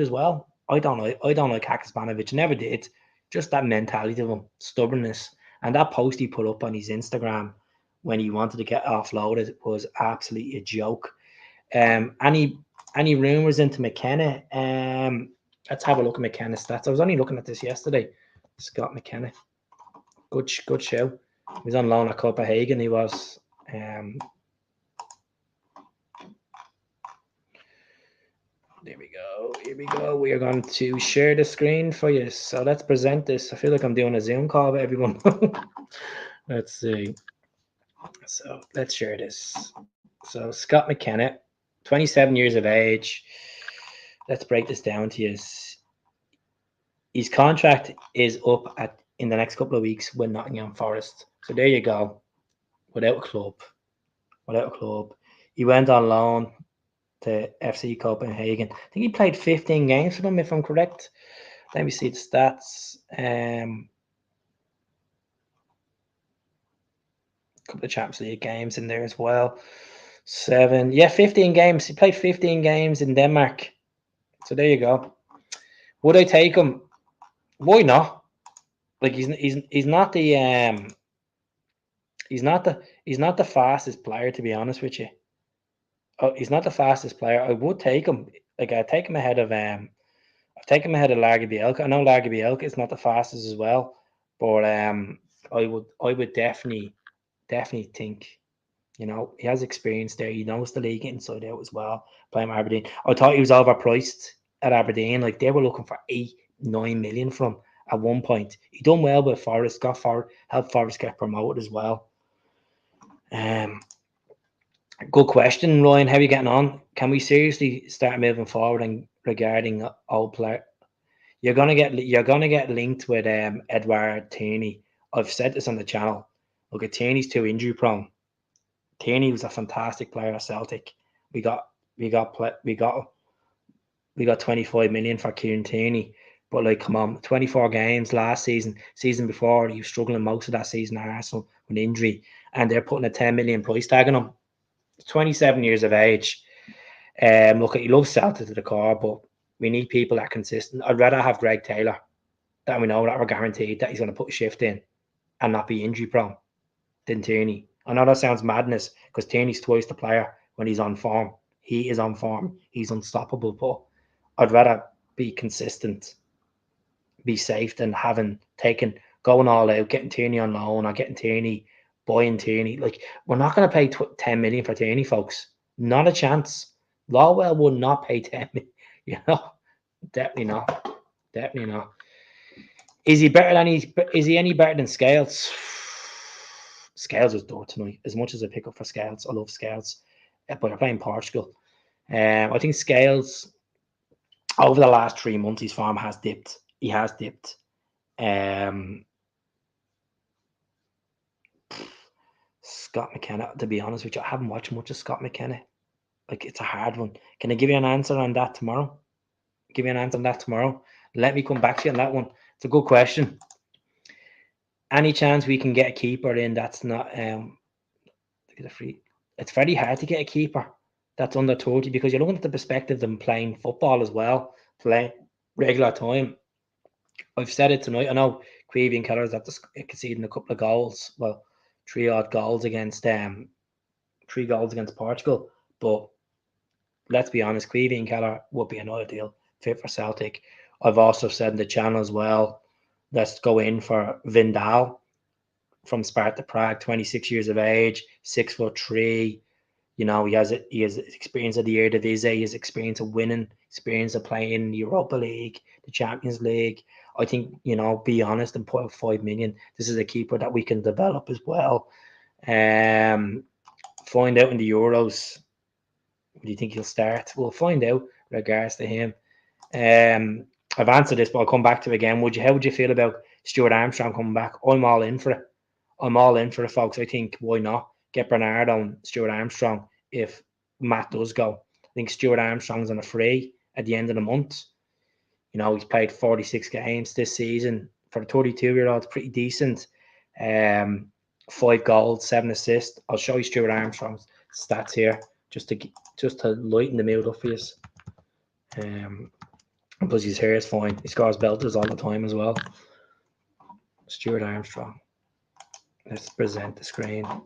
as well. I don't like Haksabanovic, never did. Just that mentality of him, stubbornness, and that post he put up on his Instagram when he wanted to get offloaded was absolutely a joke. Any rumors into McKenna? Let's have a look at McKenna's stats. I was only looking at this yesterday. Scott McKenna, good show. He was on loan at Copenhagen. He was. There we go. We are going to share the screen for you. So let's present this. I feel like I'm doing a Zoom call with everyone. Let's see. So let's share this. So Scott McKenna, 27 years of age. Let's break this down to you. His contract is up in the next couple of weeks with Nottingham Forest. So there you go. Without a club. He went on loan to FC Copenhagen. I think he played 15 games for them, if I'm correct. Let me see the stats. Couple of Champions League games in there as well. 15 games. He played 15 games in Denmark. So there you go. Would I take him? Why not? Like he's not the he's not the fastest player, to be honest with you. Oh, he's not the fastest player. I would take him. Like I'd take him ahead of I've taken him ahead of LAGERBIELKE. I know LAGERBIELKE is not the fastest as well, but I would definitely think, you know, he has experience there. He knows the league inside out as well. Playing Aberdeen, I thought he was overpriced at Aberdeen. Like they were looking for 8-9 million from at one point. He done well with Forest. Helped Forest get promoted as well. Good question, Ryan. How are you getting on? Can we seriously start moving forward and regarding old player? You're gonna get linked with Edward Tierney. I've said this on the channel. Look, at Tierney's too injury prone. Tierney was a fantastic player at Celtic. We got 25 million for Kieran Tierney. But like, come on, 24 games last season. Season before, he was struggling most of that season at Arsenal with injury, and they're putting a 10 million price tag on him. 27 years of age. Look, he loves Celtic to the core, but we need people that are consistent. I'd rather have Greg Taylor, that we know that we're guaranteed that he's going to put a shift in and not be injury prone, than Tierney. I know that sounds madness because Tierney's twice the player when he's on form. He is on form. He's unstoppable, but I'd rather be consistent, be safe than going all out, getting Tierney on loan or getting Tierney, buying Tierney. Like, we're not going to pay 10 million for Tierney, folks. Not a chance. Lawwell would not pay 10 million. You know, definitely not. Is he any better than Scales? Scales was door tonight. As much as I pick up for Scales, I love Scales, but they're playing Portugal. I think Scales, over the last 3 months, his form has dipped. He has dipped. Scott McKenna, to be honest with you, I haven't watched much of Scott McKenna. Like, it's a hard one. Can I give you an answer on that tomorrow? Let me come back to you on that one. It's a good question. any chance we can get a keeper in that's not get a free? It's very hard to get a keeper that's under 30 because you're looking at the perspective of them playing football as well, playing regular time. I've said it tonight. I know Creevy and Keller's at conceding a couple of goals. Well, 3 goals against 3 goals against Portugal. But let's be honest, Creevy and Keller would be an ideal fit for Celtic. I've also said in the channel as well, let's go in for Vindal from Sparta Prague, 26 years of age, 6'3". You know, he has experience of the Eredivisie, he has experience of winning, experience of playing the Europa League, the Champions League. I think, you know, be honest and put up 5 million. This is a keeper that we can develop as well. Find out in the Euros. Do you think he'll start? We'll find out regards to him. I've answered this, but I'll come back to it again. How would you feel about Stuart Armstrong coming back? I'm all in for it. I'm all in for it, folks. I think why not get Bernardo and Stuart Armstrong if Matt does go. I think Stuart Armstrong's on a free at the end of the month. You know, he's played 46 games this season for a 32-year-old. It's pretty decent. 5 goals, 7 assists. I'll show you Stuart Armstrong's stats here just to lighten the mood up for you. Because his hair is fine. He scores belters all the time as well. Stuart Armstrong. Let's present the screen. I'm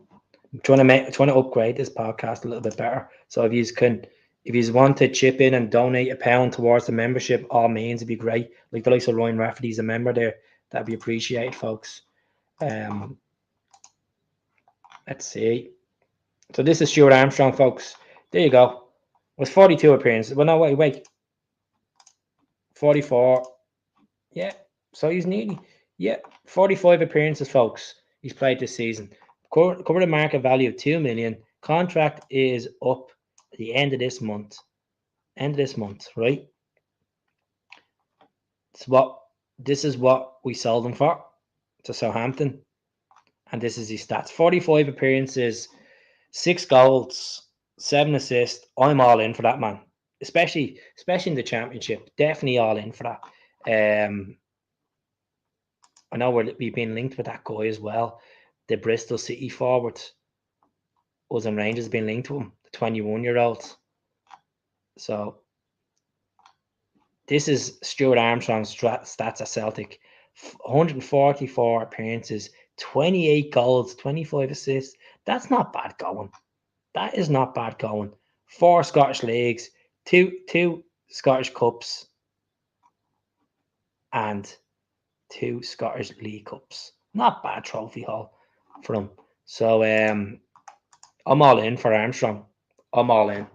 trying to upgrade this podcast a little bit better. So if you want to chip in and donate £1 towards the membership, all means, it'd be great. Like the likes of Ryan Rafferty's a member there. That'd be appreciated, folks. Let's see. So this is Stuart Armstrong, folks. There you go. It was 42 appearances. Well, no, wait. 44. Yeah. So he's nearly, 45 appearances, folks. He's played this season. Covered a market value of 2 million. Contract is up at the end of this month. Right? This is what we sold him for to Southampton. And this is his stats. 45 appearances, 6 goals, 7 assists. I'm all in for that, man. Especially in the championship. Definitely all in for that. I know we've been linked with that guy as well. The Bristol City forward. Us and Rangers have been linked to him. The 21-year-old. So this is Stuart Armstrong's stats at Celtic. 144 appearances, 28 goals, 25 assists. That's not bad going. That is not bad going. 4 Scottish leagues, two Scottish Cups, and 2 Scottish League Cups. Not bad trophy haul for him. So I'm all in for Armstrong. I'm all in.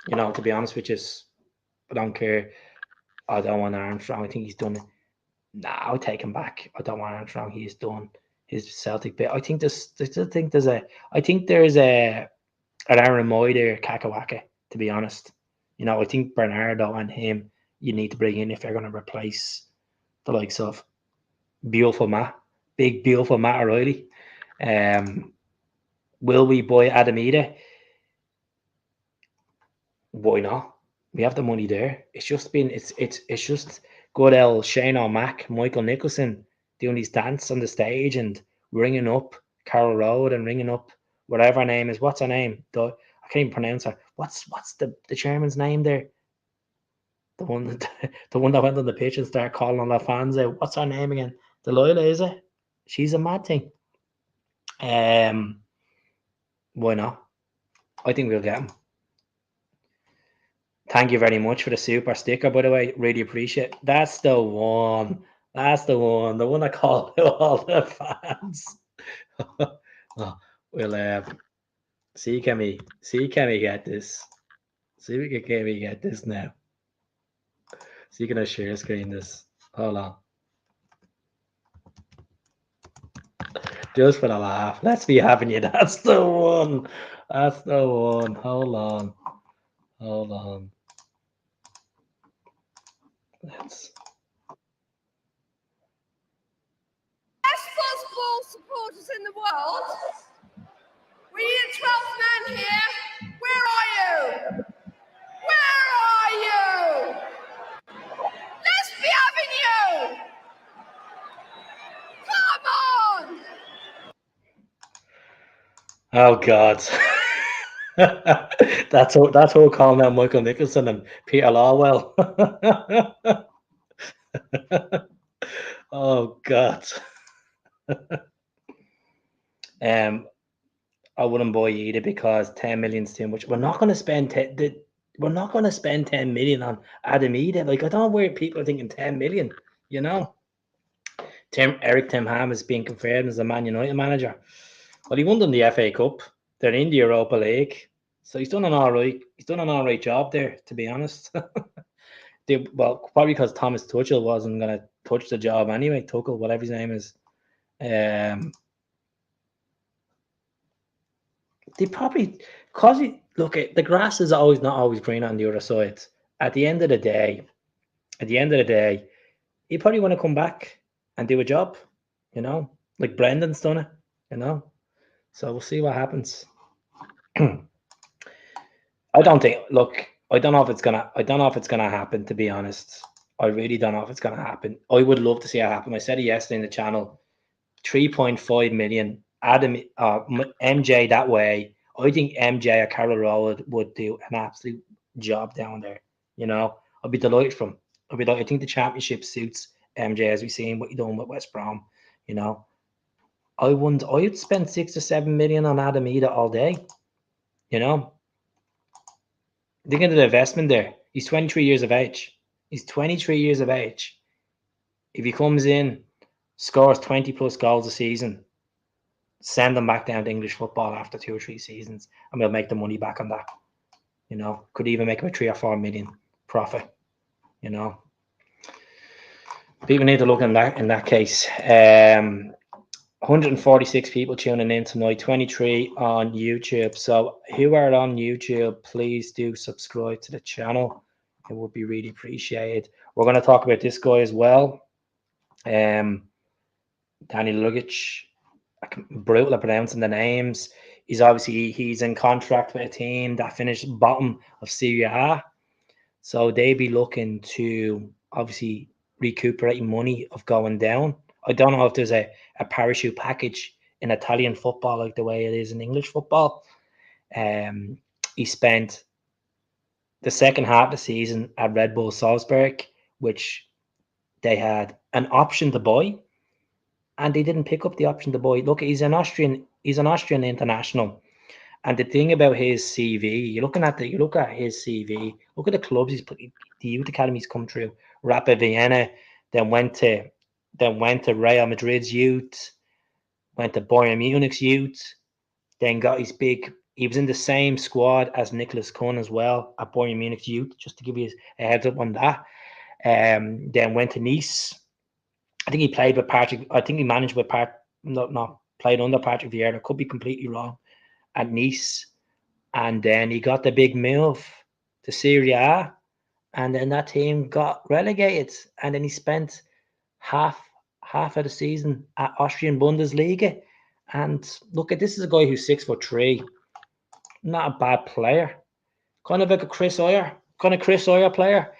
You know, to be honest with you, I don't care. I don't want Armstrong. I think he's done it. Nah, I'll take him back. I don't want Armstrong. He's done his Celtic bit. I think there's an Aaron Moy there, Kakawaka, to be honest. You know, I think Bernardo and him you need to bring in if they're going to replace the likes of beautiful Matt O'Reilly. Will we buy Adamida? Why not? We have the money there. It's just good old Shane O'Mac, Michael Nicholson doing his dance on the stage and ringing up Carol Road and ringing up whatever her name is. What's her name? I can't even pronounce her. What's the chairman's name there? The one that went on the pitch and started calling on the fans out. What's her name again? Delilah, is it? She's a mad thing. Why not? I think we'll get him. Thank you very much for the super sticker, by the way. Really appreciate it. That's the one. The one I call all the fans. We'll see can we get this. See we can we get this now. So you can share screen this. Hold on. Just for the laugh. Let's be having you. That's the one. Hold on. Let's. Best football supporters in the world. We need a 12th man here. Where are you? Let's be having you. Come on. Oh God. That's all calling out Michael Nicholson and Peter Lawwell. Oh God. Um, I wouldn't buy either because 10 million's too much. We're not going to spend we're not going to spend 10 million on Adam either. Like I don't know where people are thinking 10 million. You know, Eric Ten Hag is being confirmed as the Man United manager. Well, he won them the FA Cup. They're in the Europa League, so he's done an all right. He's done an all right job there, to be honest. Well, probably because Thomas Tuchel wasn't going to touch the job anyway. Tuchel, whatever his name is. They probably because look at the grass is always not always green on the other side. At the end of the day, you probably want to come back and do a job, you know, like Brendan's done it, you know. So we'll see what happens. I don't think. Look, I don't know if it's gonna happen. To be honest, I really don't know if it's gonna happen. I would love to see it happen. I said it yesterday in the channel. 3.5 million. Adam MJ that way. I think MJ or Carroll Rowe would do an absolute job down there. You know, I'd be delighted from. I'd be like, I think the championship suits MJ as we've seen what you're doing with West Brom. You know, I'd spend 6 or 7 million on Adam Ida all day. You know, think of the investment there. He's 23 years of age. He's 23 years of age. If he comes in, scores 20 plus goals a season, send them back down to English football after 2 or 3 seasons, and we'll make the money back on that. You know, could even make him a 3 or 4 million profit. You know, people need to look in that case. 146 people tuning in tonight, 23 on YouTube. So who are on YouTube, please do subscribe to the channel. It would be really appreciated. We're going to talk about this guy as well. Danny Lugic. Brutal at pronouncing the names. He's in contract with a team that finished bottom of Serie A. So they be looking to obviously recuperate money of going down. I don't know if there's a parachute package in Italian football like the way it is in English football. He spent the second half of the season at Red Bull Salzburg, which they had an option to buy, and they didn't pick up the option to buy. Look, he's an Austrian international. And the thing about his CV, you look at his CV, look at the clubs he's put, the youth academies come through. Rapid Vienna, then went to Real Madrid's youth, went to Bayern Munich's youth, then got his big. He was in the same squad as Nicholas Kuhn as well at Bayern Munich's youth, just to give you a heads up on that. Then went to Nice. I think he played with Patrick. I think he managed with not played under Patrick Vieira. Could be completely wrong. At Nice, and then he got the big move to Serie A, and then that team got relegated, and then he spent half of the season at Austrian Bundesliga. And look at this is a guy who's 6'3", not a bad player, kind of like a Chris Oyer player.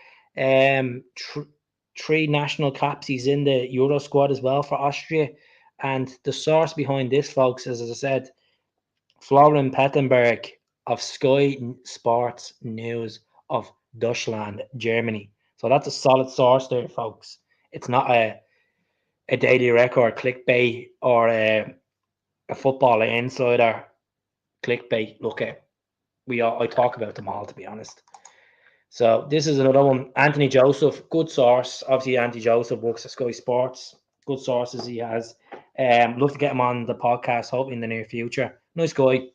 Three national caps. He's in the Euro squad as well for Austria. And the source behind this, folks, is, as I said, Florian Pettenberg of Sky Sports News of Deutschland, Germany. So that's a solid source there, folks. It's not a Daily Record clickbait or a Football Insider clickbait. Look at I talk about them all, to be honest. So this is another one. Anthony Joseph, good source. Obviously, Anthony Joseph works at Sky Sports. Good sources he has. Love to get him on the podcast, hopefully in the near future. Nice guy.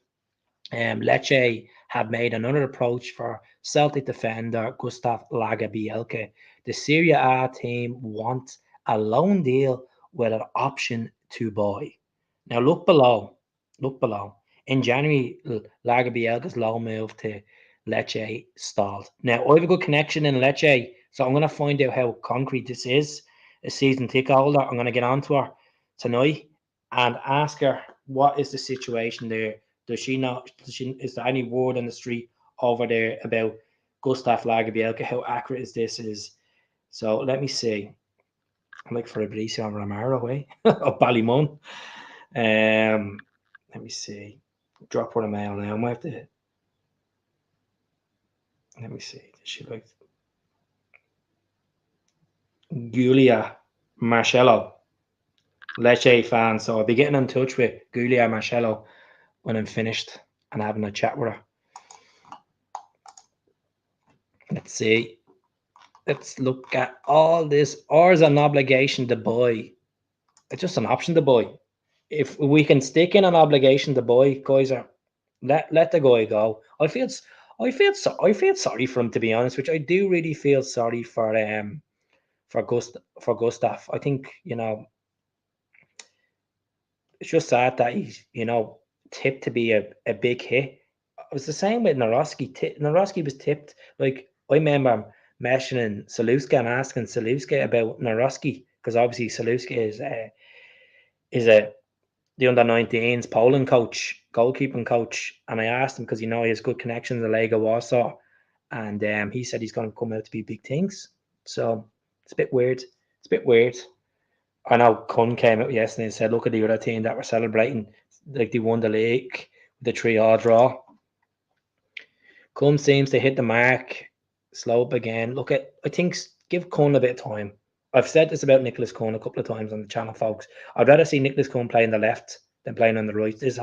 Lecce have made another approach for Celtic defender Gustav LAGERBIELKE. The Serie A team wants a loan deal with an option to buy. Now look below. In January, LAGERBIELKE's loan move to Lecce stalled. Now I have a good connection in Lecce, so I'm going to find out how concrete this is. A season ticket holder. I'm going to get onto her tonight and ask her what is the situation there. Does she know? Is there any word on the street over there about Gustav LAGERBIELKE? How accurate is this? So let me see. I'm like Fabrizio Romero, eh? Of Ballymun. Let me see. drop her a mail now. I might have to. Let me see. She like Giulia Marcello, Lecce fan. So I'll be getting in touch with Giulia Marcello when I'm finished and having a chat with her. Let's see. Let's look at all this. Or is an obligation to buy? It's just an option to buy. If we can stick in an obligation to buy, Kaiser, let the guy go. I feel sorry for him, to be honest. Which I do really feel sorry for Gustav. I think it's just sad that he's tipped to be a big hit. It was the same with Naroski. Naroski was tipped. Like, I remember mentioning Saluska and asking Saluska about Naroski, because obviously Saluska is the under-19s Poland coach, goalkeeping coach, and I asked him because he has good connections in Lega Warsaw, and he said he's going to come out to be big things. So it's a bit weird. I know Kun came out yesterday and said, look at the other team that were celebrating like they won the league with a 3-3 draw. Kun seems to hit the mark, slow up again. I think give Kun a bit of time. I've said this about Nicholas Kun a couple of times on the channel, folks. I'd rather see Nicholas Kun playing the left than playing on the right. This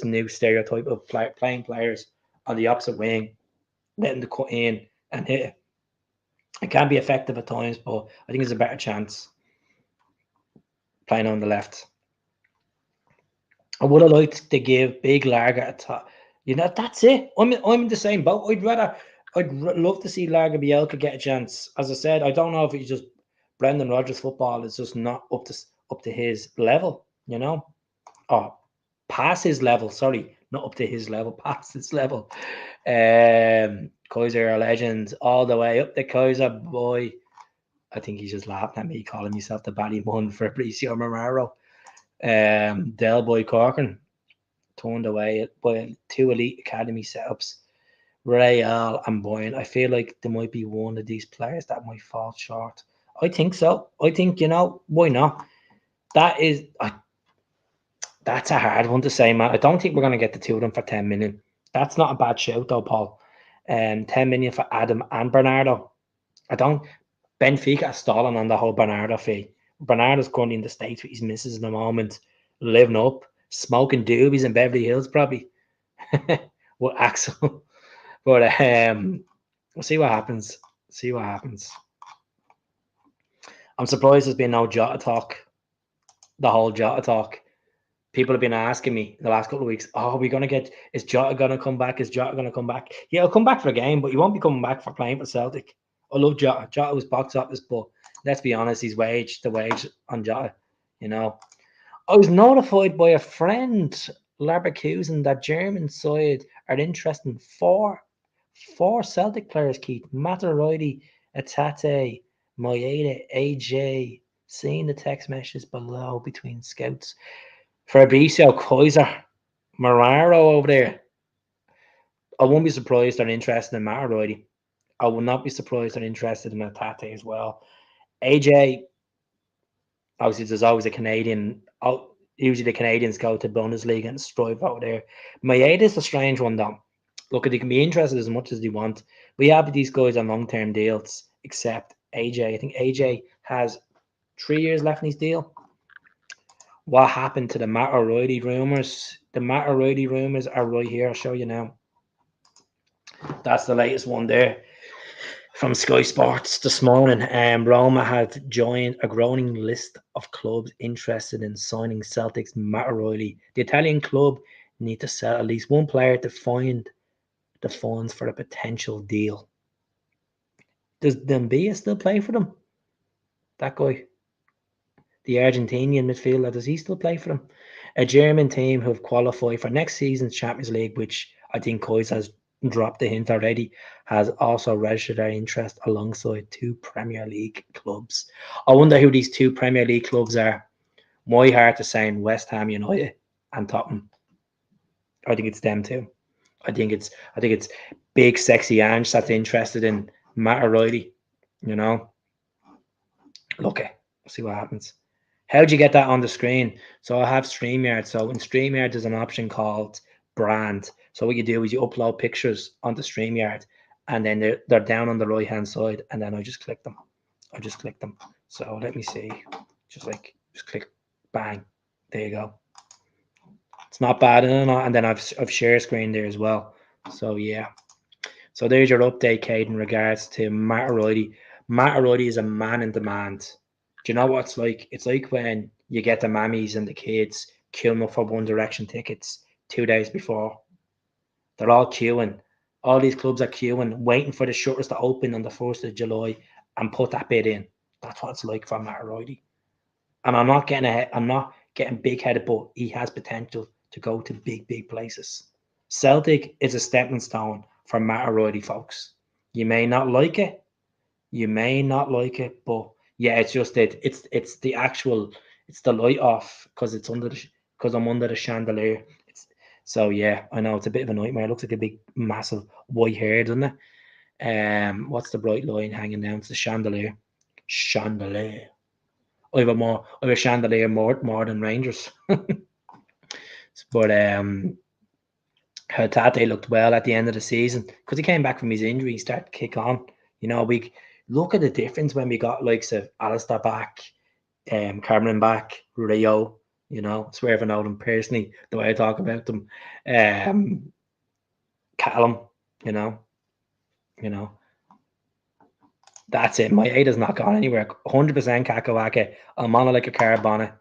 new stereotype of playing players on the opposite wing, letting the cut in and hit it. It can be effective at times, but I think there's a better chance playing on the left. I would have liked to give Big Lager a top. That's it. I'm in the same boat. I'd love to see LAGERBIELKE get a chance. As I said, I don't know if it's just Brendan Rodgers' football is just not up to his level, or past his level. Sorry, not up to his level, past his level. Kaiser are legends all the way up. The Kaiser boy. I think he's just laughing at me calling himself the Ballymun for Fabricio Romero. Del Boy Corcoran turned away by 2 elite academy setups. Real and Boyne. I feel like there might be one of these players that might fall short. I think so. I think, why not? That's a hard one to say, man. I don't think we're going to get the two of them for 10 million. That's not a bad shout, though, Paul. 10 million for Adam and Bernardo. Benfica are stalling on the whole Bernardo fee. Bernardo's currently in the States with his missus in the moment, living up, smoking doobies in Beverly Hills, probably. With Axel. But we'll see what happens. I'm surprised there's been no Jota talk. The whole Jota talk. People have been asking me the last couple of weeks, is Jota going to come back? Yeah, he'll come back for a game, but he won't be coming back for playing for Celtic. I love Jota. Jota was box office, but let's be honest, the wage on Jota, I was notified by a friend, Leverkusen, that German side are interested in four Celtic players, Keith. Matarodi, Atate, Moyeda, AJ. Seeing the text messages below between scouts. Fabricio, Kaiser, Mararo over there. I won't be surprised they're interested in Matarodi. I will not be surprised they're interested in Atate as well. AJ, obviously, there's always a Canadian. Usually the Canadians go to Bundesliga and strive out there. Moyeda is a strange one, though. Look, they can be interested as much as they want. We have these guys on long-term deals, except AJ. I think AJ has 3 years left in his deal. What happened to the Matarodi rumors? The Matarodi rumors are right here. I'll show you now. That's the latest one there from Sky Sports this morning. Roma had joined a growing list of clubs interested in signing Celtic's Matarodi. The Italian club need to sell at least one player to find the funds for a potential deal. Does Dembia still play for them? That guy, the Argentinian midfielder, does he still play for them? A German team who have qualified for next season's Champions League, which I think Kaiser has dropped the hint already, has also registered their interest alongside 2 Premier League clubs. I wonder who these 2 Premier League clubs are. My heart is saying West Ham United and Tottenham. I think it's them too. I think it's big sexy Ange that's interested in Matt O'Reilly. Look, see what happens. How'd you get that on the screen? So I have StreamYard. So in StreamYard, there's an option called brand. So what you do is you upload pictures onto StreamYard, and then they're down on the right hand side, and then I just click them. So let me see. Just click, bang. There you go. It's not bad, and then I've share screen there as well. So yeah. So there's your update, Kate, in regards to Matt O'Reilly. Matt O'Reilly is a man in demand. Do you know what it's like? It's like when you get the mammies and the kids queuing up for One Direction tickets 2 days before. They're all queuing. All these clubs are queuing, waiting for the shutters to open on the 1st of July and put that bid in. That's what it's like for Matt O'Reilly. And I'm not getting big headed, but he has potential to go to big places. Celtic is a stepping stone for Matt O'Reilly, folks. You may not like it, but yeah, it's just it's the actual, it's the light off because I'm under the chandelier. So yeah, I know it's a bit of a nightmare. It looks like a big massive white hair, doesn't it? What's the bright line hanging down? It's the chandelier. Chandelier. I have a chandelier more than Rangers. But Tate looked well at the end of the season because he came back from his injury. He started to kick on. We look at the difference when we got likes of Alistair back, Cameron back, Rio. Swear if I know them personally, the way I talk about them. Callum. You know. That's it. My Ada's not gone anywhere. 100% Kakawaka. I'm on it like a car bonnet.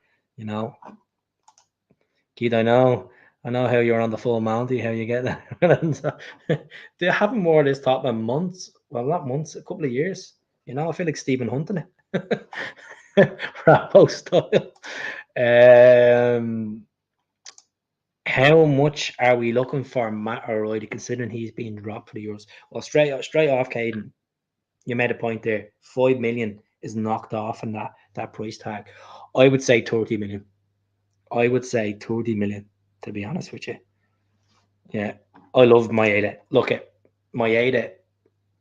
Keith, I know how you're on the full Mountie, how you get that. They haven't worn this top in months. Well, not months, a couple of years. I feel like Stephen Hunt in it. Bravo style. How much are we looking for Matt O'Reilly, considering he's being dropped for the Euros? Well, straight off, Caden, you made a point there. 5 million is knocked off in that price tag. I would say 30 million. I would say 30 million, to be honest with you. Yeah, I love Maeda. Look at Maeda.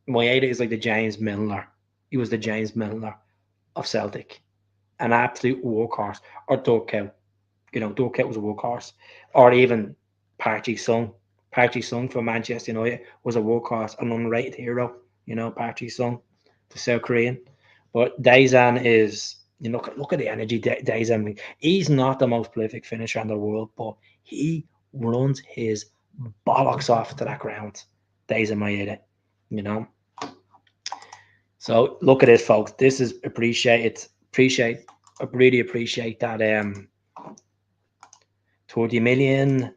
Maeda is like the James Milner. He was the James Milner of Celtic, an absolute workhorse. Or Dorkout. Dorkout was a workhorse. Or even Park Ji-sung. Park Ji-sung from Manchester United was a workhorse, an unrated hero. Park Ji-sung, the South Korean. But Daesan is, look at the energy Daesan. He's not the most prolific finisher in the world, but he runs his bollocks off to that ground. Daesan Maeda, So look at it, folks. This is appreciate. I really appreciate that. 30 million.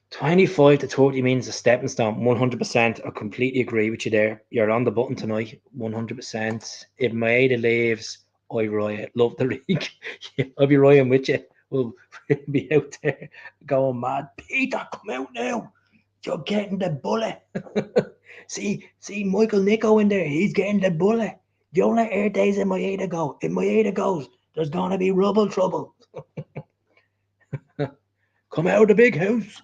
25 to 30 means a stepping stone. 100%. I completely agree with you there. You're on the button tonight. 100%. If Maeda leaves, I riot. Love the league. I'll be rioting with you. We'll be out there going mad. Peter, come out now. You're getting the bullet. see Michael Nico in there. He's getting the bullet. Don't let Air Days in Maeda go. If Maeda goes, there's going to be rubble trouble. Come out of the big house.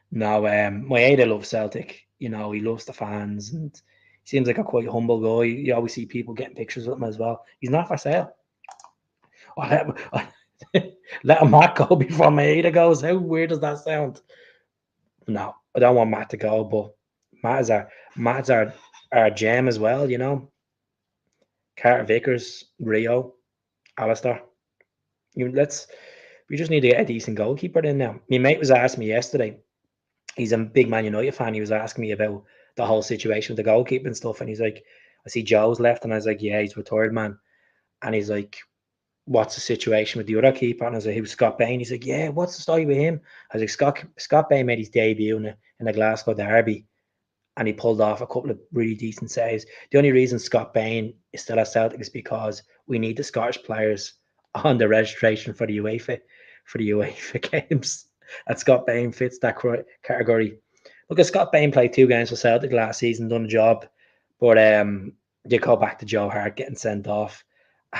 No, Maeda loves Celtic. He loves the fans, and he seems like a quite humble guy. You always see people getting pictures with him as well. He's not for sale. Let him Matt go before Maeda goes. How weird does that sound? No, I don't want Matt to go, but Matt's our gem as well. Carter Vickers, Rio, Alistair. We just need to get a decent goalkeeper in now. My mate was asking me yesterday. He's a big Man United fan. He was asking me about the whole situation with the goalkeeper and stuff. And he's like, I see Joe's left. And I was like, yeah, he's retired, man. And he's like, what's the situation with the other keeper? And I was like, he was Scott Bain. He's like, yeah, what's the story with him? I was like, Scott Bain made his debut in the Glasgow Derby. And he pulled off a couple of really decent saves. The only reason Scott Bain is still at Celtic is because we need the Scottish players on the registration for the UEFA games. And Scott Bain fits that category. Look at Scott Bain played 2 games for Celtic last season, done a job. But you go back to Joe Hart getting sent off.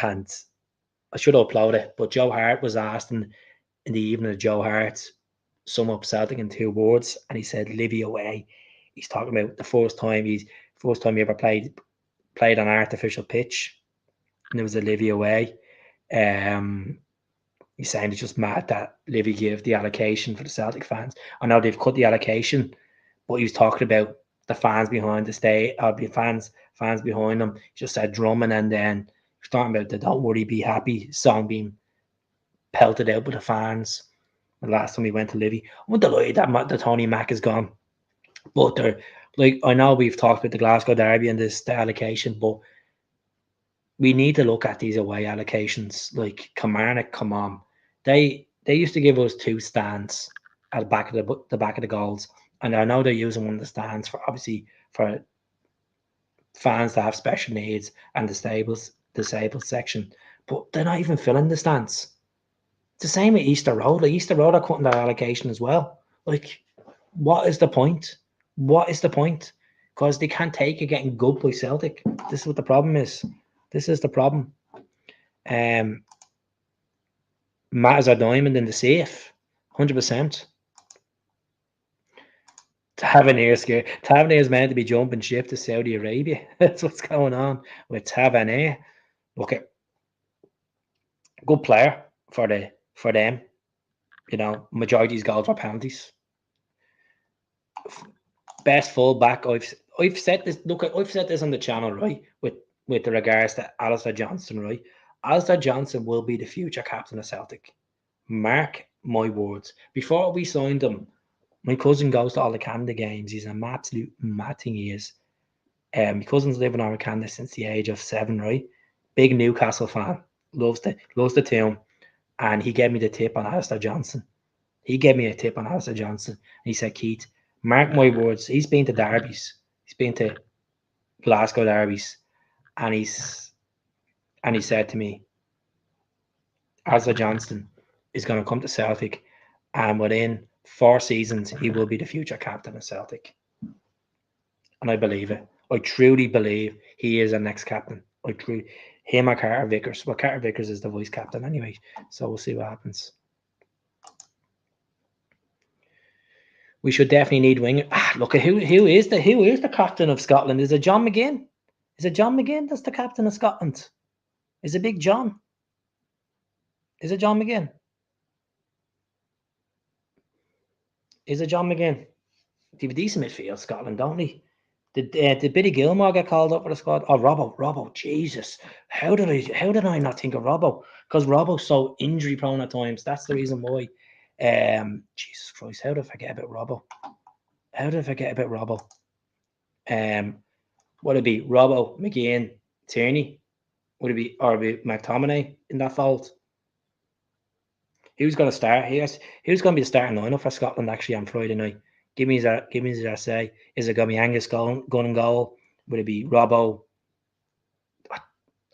And I should upload it, but Joe Hart was asked in the evening of Joe Hart, sum up Celtic in 2 words, and he said, Livy away. He's talking about the first time he ever played on artificial pitch, and it was a Livy away. He's saying it's just mad that Livy gave the allocation for the Celtic fans. I know they've cut the allocation, but he was talking about the fans behind the state, the fans behind them. He just said drumming, and then he was talking about the "Don't Worry, Be Happy" song being pelted out with the fans. The last time we went to Livy, I'm delighted that Tony Mack is gone. But they're like, I know we've talked about the Glasgow Derby and the allocation, but we need to look at these away allocations. Like Kilmarnock, come on, they used to give us 2 stands at the back of the back of the goals, and I know they're using one of the stands for obviously for fans that have special needs and disabled section, but they're not even filling the stands. It's the same with Easter Road. Like Easter Road are cutting their allocation as well. Like, what is the point? What is the point? Because they can't take it getting good by Celtic. This is what the problem is. This is the problem. Matt is a diamond in the safe, 100%. Tavernier scared. Tavernier is meant to be jumping ship to Saudi Arabia. That's what's going on with Tavernier. Okay, good player for them. You know, majority of these goals were penalties. Best fullback. I've said this. Look, I've said this on the channel, right? With the regards to Alistair Johnston, right? Alistair Johnston will be the future captain of Celtic. Mark my words. Before we signed him, my cousin goes to all the Canada games. He's an absolute mad thing. He is. My cousin's living in Canada since the age of 7, right? Big Newcastle fan. Loves the team. And he gave me the tip on Alistair Johnston. He gave me a tip on Alistair Johnston. And he said, Keith, mark my words, he's been to derbies. He's been to Glasgow derbies. And he said to me, Alistair Johnston is going to come to Celtic, and within 4 seasons, he will be the future captain of Celtic. And I believe it. I truly believe he is our next captain. Him or Carter Vickers. Well, Carter Vickers is the vice captain anyway, so we'll see what happens. We should definitely need winger. Look at who is the captain of Scotland? Is it John McGinn? Is it John McGinn that's the captain of Scotland? Is it Big John? Is it John McGinn? Is it John McGinn? They have a decent midfield, Scotland, don't they? Did Billy Gilmore get called up for the squad? Oh, Robbo, Jesus. How did I not think of Robbo? Because Robbo's so injury prone at times. That's the reason why. Jesus Christ, how did I forget about Robbo? Would it be Robbo, McGinn, Tierney? Would it be McTominay in that fold? Who's going to start? Who's going to be the starting lineup for Scotland actually on Friday night? Give me that say. Is it going to be Angus gun and goal? Would it be Robbo?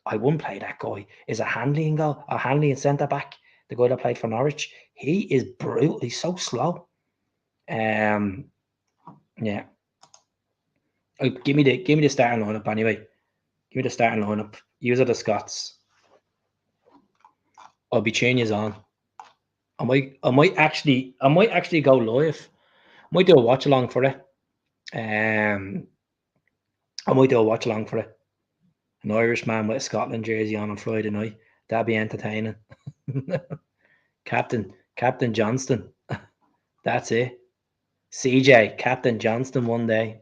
I wouldn't play that guy. Is it Hanley in goal? Or Hanley in centre back? The guy that played for Norwich. He is brutal. He's so slow. Yeah. Give me the starting lineup anyway. Give me the starting lineup. Use the Scots. I'll be cheering you on. I might actually go live. I might do a watch along for it. I might do a watch along for it. An Irishman with a Scotland jersey on Friday night. That'd be entertaining. Captain Johnston. That's it. CJ, Captain Johnston one day.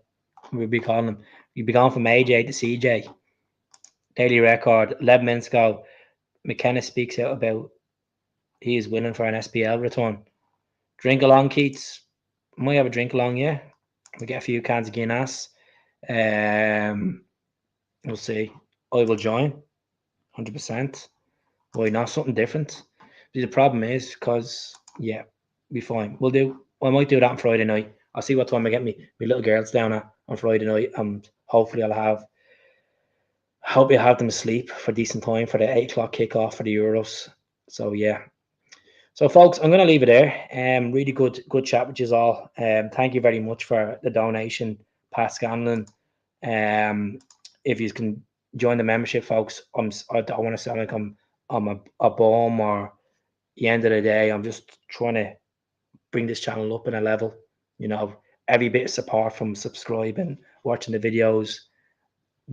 We'll be calling him. We'll be going from AJ to CJ. Daily record, 11 minutes ago. McKenna speaks out about he is willing for an SPL return. Drink along, Keats. Might have a drink along, yeah. We get a few cans of Guinness. We'll see. I will join, 100%. Why not? Something different. The problem is because be fine. I might do that on Friday night. I'll see what time I get my little girls down at on Friday night, and hopefully I hope you have them asleep for decent time for the 8 o'clock kickoff for the Euros. So yeah. So folks, I'm going to leave it there. Really good chat with you all. Thank you very much for the donation, Pat Scanlon. If you can join the membership, folks, I don't want to sound like I'm a bum, or at the end of the day, I'm just trying to bring this channel up in a level. You know, every bit of support from subscribing, watching the videos,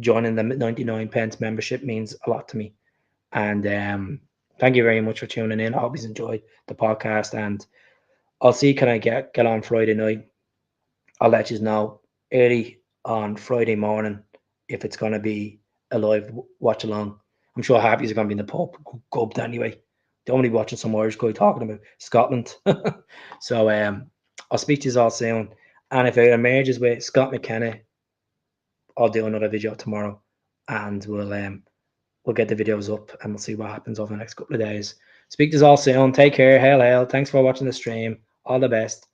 joining the 99 pence membership means a lot to me. And Thank you very much for tuning in. I hope you enjoyed the podcast, and I'll see can I get on Friday night. I'll let you know early on Friday morning if it's going to be a live watch along. I'm sure Harpies are going to be in the pub gubbed anyway. Don't want to be watching some Irish guy talking about Scotland. So I'll speak to you all soon. And if it emerges with Scott McKenna, I'll do another video tomorrow, and we'll get the videos up and we'll see what happens over the next couple of days. Speak to you all soon. Take care. Hail, hail. Thanks for watching the stream. All the best.